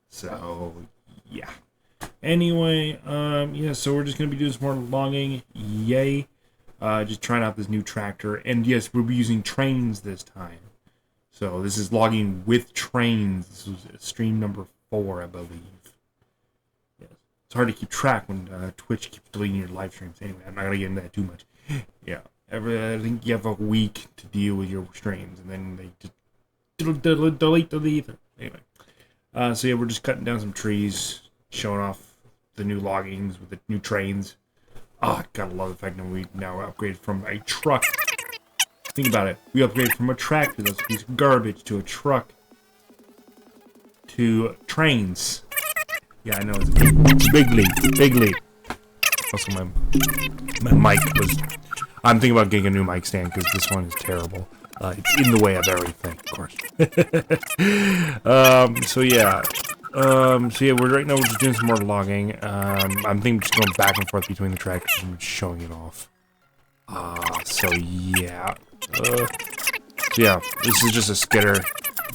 So, yeah. Anyway, yeah, so we're just going to be doing some more logging. Yay. Just trying out this new tractor. And yes, we'll be using trains this time. So this is logging with trains. This was stream number 4, I believe. It's hard to keep track when Twitch keeps deleting your live streams. Anyway, I'm not going to get into that too much. Yeah. I think you have a week to deal with your streams, and then they just delete the ether. Anyway, so yeah, we're just cutting down some trees, showing off the new loggings with the new trains. Oh, I gotta love the fact that we now upgraded from a truck. Think about it. We upgraded from a tractor that's a piece of garbage to a truck to trains. Yeah, I know it's a big leap. Big leap. Also, my mic was. I'm thinking about getting a new mic stand because this one is terrible. It's in the way of everything, of course. So yeah. Right now we're just doing some more logging. I'm thinking just going back and forth between the tractors and just showing it off. So yeah. Yeah, this is just a skidder.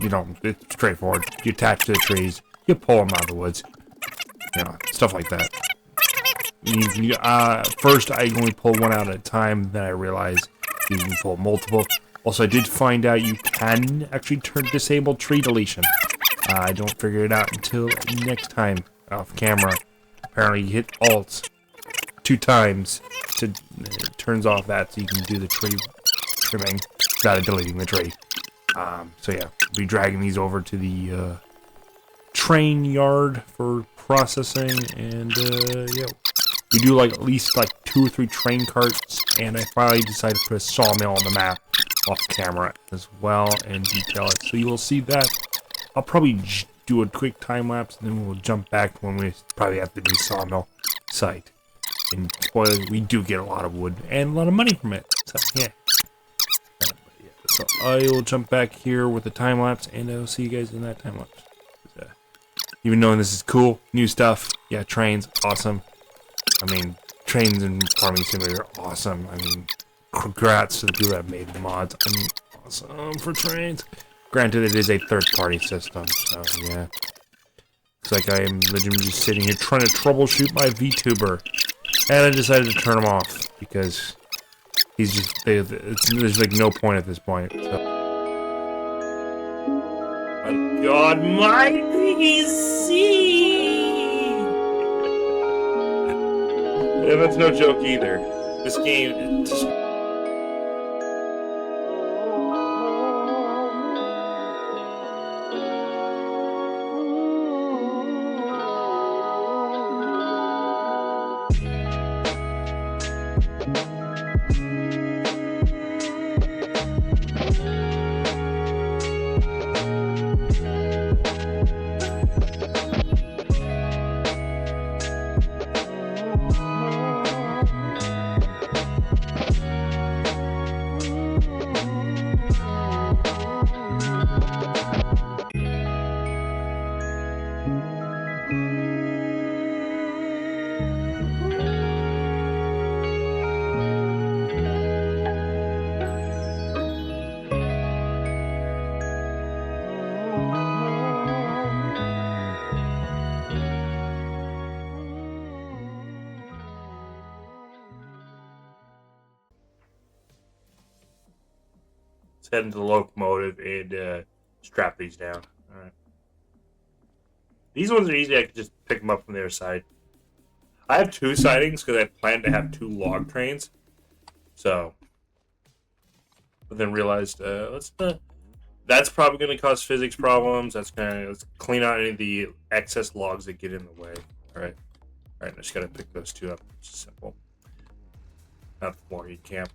You know, it's straightforward. You attach to the trees, you pull them out of the woods. You know, stuff like that. First, I only pull one out at a time, then I realized you can pull multiple. Also, I did find out you can actually disable tree deletion. I don't figure it out until next time off camera. Apparently, you hit Alt 2 times to it turns off that, so you can do the tree trimming without deleting the tree. So yeah, we'll be dragging these over to the train yard for processing, and yeah, we do like at least like 2 or 3 train carts, and I finally decided to put a sawmill on the map off camera as well and detail it. So you will see that. I'll probably do a quick time lapse, and then we'll jump back when we probably have to do sawmill site. And spoiler, we do get a lot of wood and a lot of money from it. So yeah. So I will jump back here with the time lapse, and I'll see you guys in that time lapse. Even knowing this is cool, new stuff. Yeah, trains, awesome. I mean, trains in Farming Simulator are awesome. I mean, congrats to the people that made the mods. I mean, awesome for trains. Granted, it is a third-party system, so yeah. It's like I am legitimately just sitting here trying to troubleshoot my VTuber, and I decided to turn him off because he's just there's like no point at this point. So. My God, my PC! Yeah, that's no joke either. This game just. Let's head into the locomotive and strap these down. Alright. These ones are easy. I can just pick them up from the other side. I have 2 sidings because I plan to have 2 log trains. So, but then realized that's probably going to cause physics problems. Let's clean out any of the excess logs that get in the way. Alright. Alright, I just got to pick those 2 up. It's simple. Not the more you camp.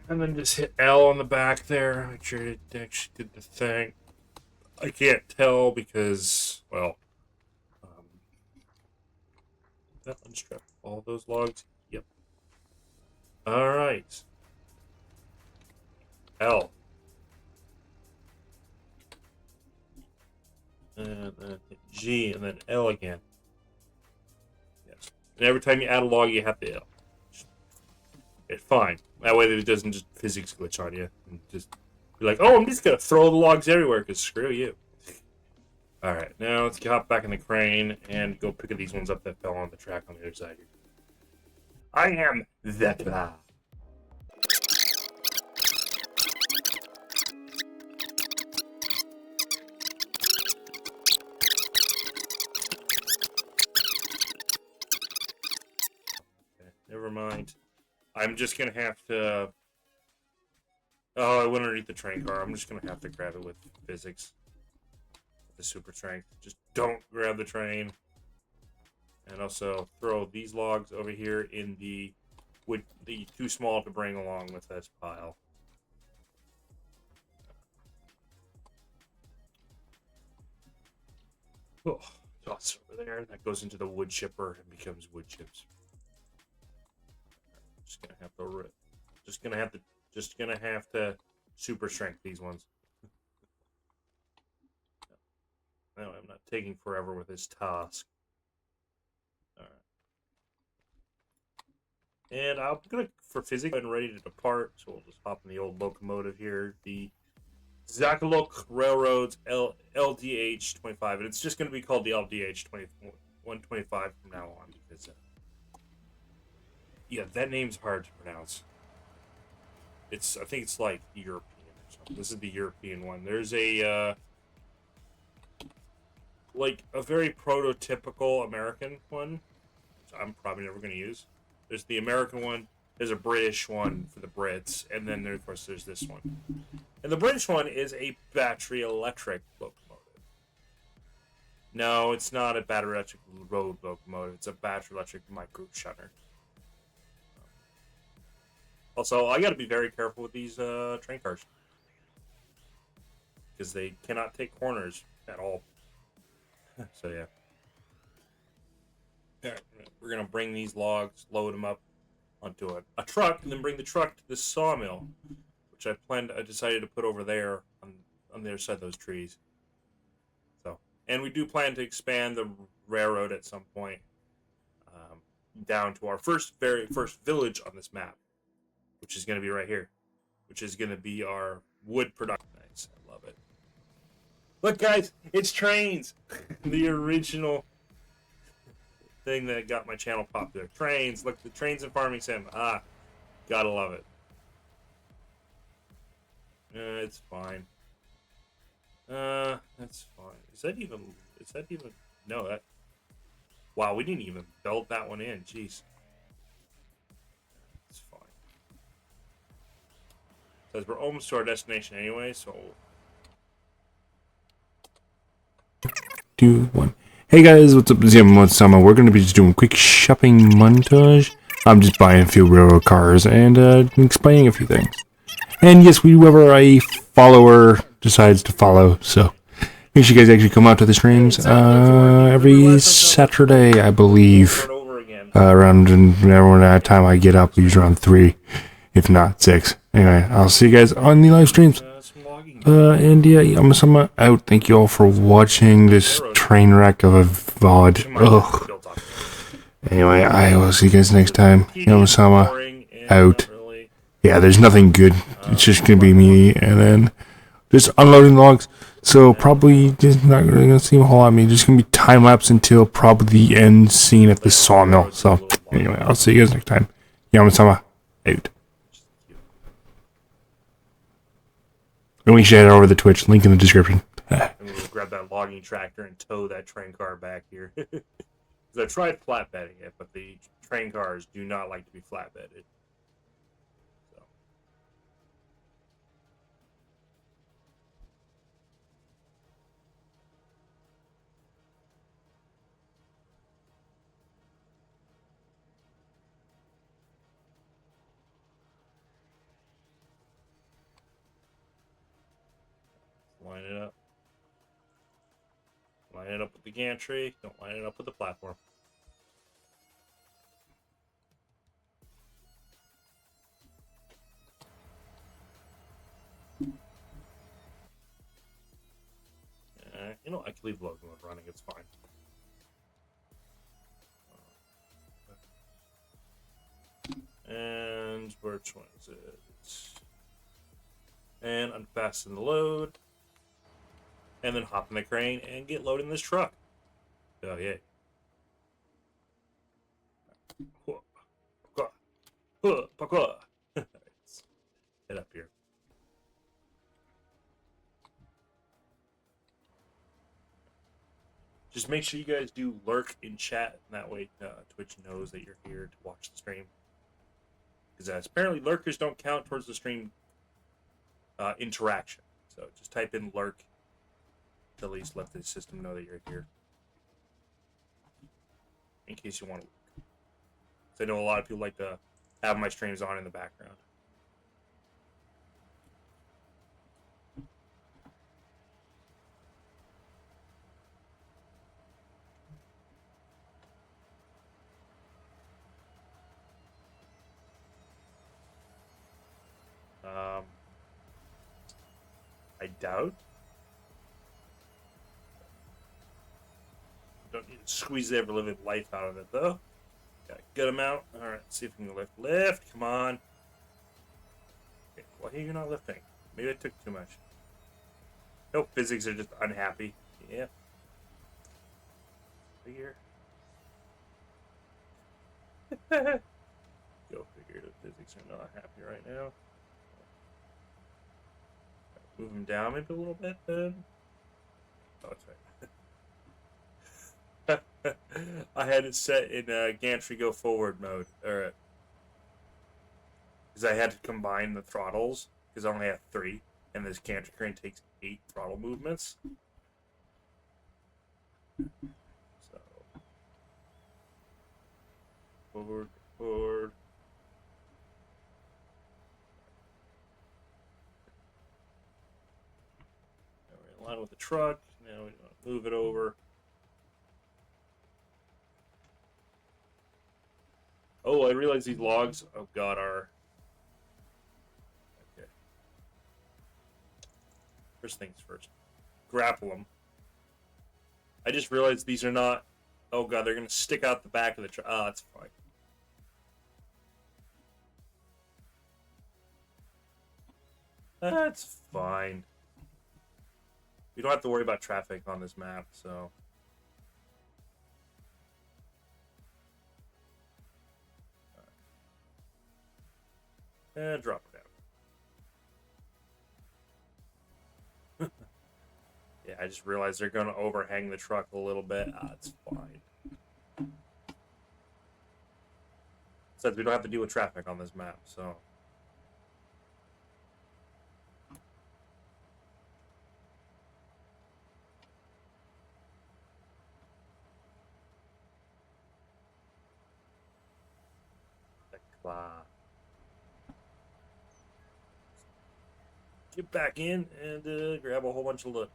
And then just hit L on the back there. Make sure it actually did the thing. I can't tell because, well, that unstrap all those logs. Yep. All right. L. And then hit G, and then L again. Yes. And every time you add a log, you have to L. It's fine. That way it doesn't just physics glitch on you. And just be like, oh, I'm just going to throw the logs everywhere because screw you. Alright, now let's hop back in the crane and go pick these ones up that fell on the track on the other side here. I am Vecla. I'm just gonna have to. Oh, I went underneath the train car. I'm just gonna have to grab it with physics. The super strength. Just don't grab the train. And also throw these logs over here in the wood, the too small to bring along with this pile. Oh, toss it over there. That goes into the wood chipper and becomes wood chips. Just gonna have to rip. Just gonna have to super strength these ones. No, I'm not taking forever with this task. Alright. And I'm gonna, for physics, I'm ready to depart, so we'll just hop in the old locomotive here. The Zakalok Railroads LDH 25, and it's just going to be called the LDH 125 from now on because, yeah, that name's hard to pronounce. I think it's like European or something. This is the European one. There's a like a very prototypical American one, which I'm probably never going to use. There's the American one. There's a British one for the Brits, and then of course there's this one. And the British one is a battery electric locomotive. No, it's not a battery electric road locomotive. It's a battery electric micro shunner. Also, I got to be very careful with these train cars because they cannot take corners at all. So yeah. We're gonna bring these logs, load them up onto a truck, and then bring the truck to the sawmill, which I decided to put over there on the other side of those trees. So, and we do plan to expand the railroad at some point down to our very first village on this map, which is going to be right here, which is going to be our wood production. Nice, I love it. Look, guys, it's trains. The original thing that got my channel popular. Trains. Look, the trains in Farming Sim. Gotta love it. It's fine. That's fine. Is that even? No, that. Wow, we didn't even build that one in. Jeez. It's fine. Because we're almost to our destination anyway, so. 2, 1. Hey guys, what's up? This is Summer. We're going to be just doing a quick shopping montage. I'm just buying a few railroad cars and explaining a few things. And yes, whoever a follower decides to follow, so make sure you guys actually come out to the streams every Saturday, I believe. Around that time I get up, usually around 3, if not 6. Anyway, I'll see you guys on the live streams. And yeah, I'm out. Thank you all for watching this train wreck of a VOD. Ugh. Anyway, I will see you guys next time. Yama-sama out. Yeah, there's nothing good. It's just gonna be me and then just unloading logs. So probably just not really gonna see a whole lot of me. Just gonna be time lapse until probably the end scene at the sawmill. So anyway, I'll see you guys next time. Yama-sama out. And we should head over to the Twitch, link in the description. And we'll grab that logging tractor and tow that train car back here. Because I tried flatbedding it, but the train cars do not like to be flatbedded. So. Line it up. Line it up with the gantry. Don't line it up with the platform. You know, I can leave logo mode running. It's fine. And which one is it? And unfasten the load. And then hop in the crane and get loaded in this truck. Oh, yeah. Head up here. Just make sure you guys do lurk in chat, and that way Twitch knows that you're here to watch the stream. Because apparently lurkers don't count towards the stream interaction. So just type in lurk to at least let the system know that you're here. In case you want to look. So I know a lot of people like to have my streams on in the background. I doubt. Don't need to squeeze every living life out of it, though. Got a good amount. Alright, see if we can lift. Lift! Come on! Okay, why are you not lifting? Maybe I took too much. Nope, physics are just unhappy. Yeah. Figure. Go figure, the physics are not happy right now. Move him down maybe a little bit, then. Oh, that's right. I had it set in gantry go forward mode. Alright. Because I had to combine the throttles, because I only have 3, and this gantry crane takes 8 throttle movements. So. Forward, forward. Now we're in line with the truck. Now we want to move it over. Oh, I realize these logs, oh god, are... Okay. First things first. Grapple them. I just realized these are not... Oh god, they're going to stick out the back of the truck. Ah, that's fine. That's fine. We don't have to worry about traffic on this map, so... And drop it down. Yeah, I just realized they're going to overhang the truck a little bit. It's fine. Since we don't have to deal with traffic on this map, so... Get back in and grab a whole bunch of loot.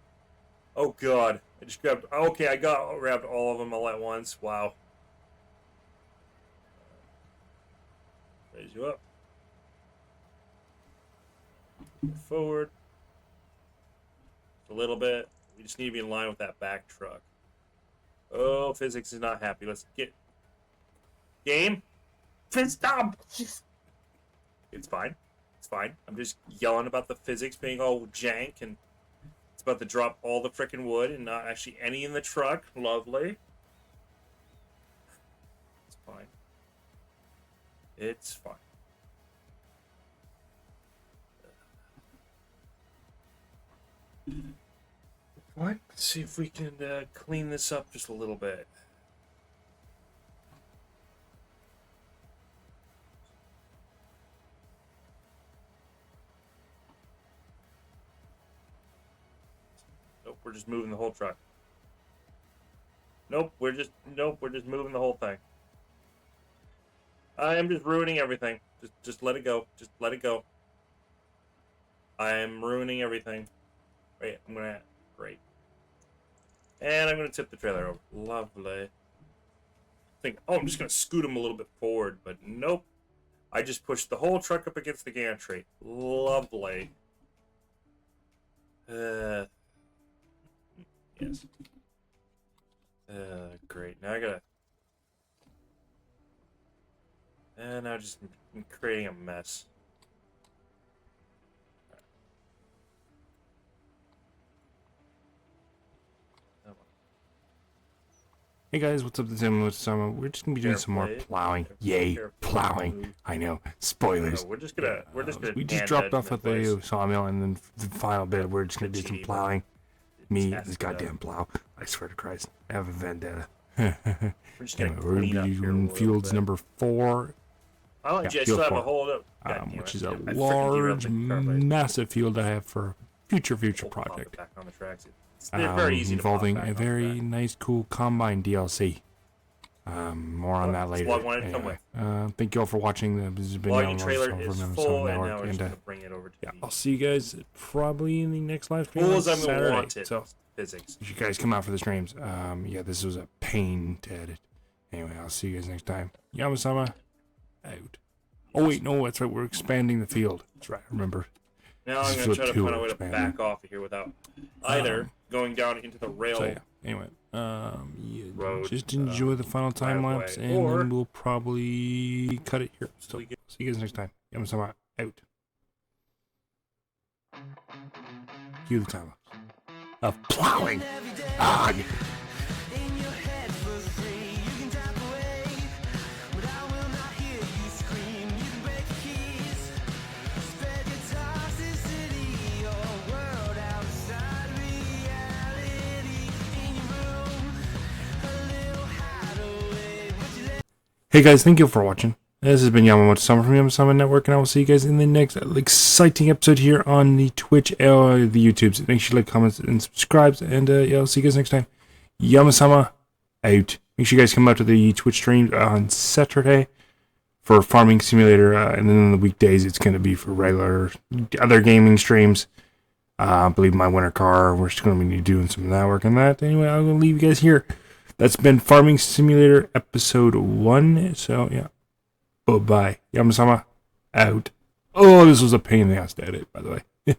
Oh god, I just grabbed... Okay, I grabbed all of them all at once. Wow. Raise you up. Go forward. A little bit. We just need to be in line with that back truck. Oh, physics is not happy. Let's get... Game? Stop! It's fine. It's fine. I'm just yelling about the physics being all jank, and it's about to drop all the frickin' wood and not actually any in the truck. Lovely. It's fine. It's fine. What? Let's see if we can clean this up just a little bit. Nope, we're just moving the whole truck. Nope, we're just moving the whole thing. I am just ruining everything. Just let it go. Just let it go. I am ruining everything. Wait, great. And I'm gonna tip the trailer over. Lovely. I'm just gonna scoot him a little bit forward, but nope. I just pushed the whole truck up against the gantry. Lovely. Yes. Great. Now I gotta... And now just I'm creating a mess. Hey guys, what's up? This is Summer. We're just gonna be doing some more plowing. Yay, plowing! I know. Spoilers. We're just gonna. We just dropped off at the sawmill, and then the final bit, we're just gonna do some plowing. Me, this goddamn plow. I swear to Christ, I have a vendetta. We're just gonna Anyway, we're gonna be doing fields number 4. Oh, Yeah, gee, I field still have a 4. hold up. Which is a I freaking large, derailed the car, but massive field I have for future we'll pop it project. back on the tracks. They're very easy to pop Involving back a on the very track. nice, cool combine DLC. More on that later. Log wanted to come Anyway, with. thank you all for watching. This has been Logging Yamamoto trailer from is Amazon full, and Network, now we're just and going to bring it over to yeah, the I'll see you guys probably in the next live stream full on as I'm going to Saturday. want it. So, Physics. if you guys come out for the streams, yeah, this was a pain to edit. Anyway, I'll see you guys next time. Yamasama, out. Oh wait, no, that's right. We're expanding the field. That's right. Remember. Now This I'm is going to try to field find a two way to expanding. back off of here without either going down into the rail. So yeah. Anyway, yeah, Road, just enjoy the final time driveway, lapse, and or- then we'll probably cut it here. So We get- see you guys next time. Yamasama, out. Cue the time lapse of plowing. Ah, yeah. in your head for free. You can tap away, but I will not hear you scream. You can break the keys, spread your toxicity, your world outside reality. In your room, a little hideaway. Would you let Hey guys, thank you for watching. This has been Yamamoto Summer from Yamamoto Network, and I will see you guys in the next exciting episode here on the Twitch or the YouTubes. Make sure you like, comment, and subscribe, and yeah, I'll see you guys next time. Yamasama out. Make sure you guys come out to the Twitch stream on Saturday for Farming Simulator, and then on the weekdays it's going to be for regular other gaming streams. I believe my winter car, we're just going to be doing some of that work on that. Anyway, I'm going to leave you guys here. That's been Farming Simulator episode 1. So yeah, bye bye. Yamasama out. Oh, this was a pain in the ass to edit, by the way.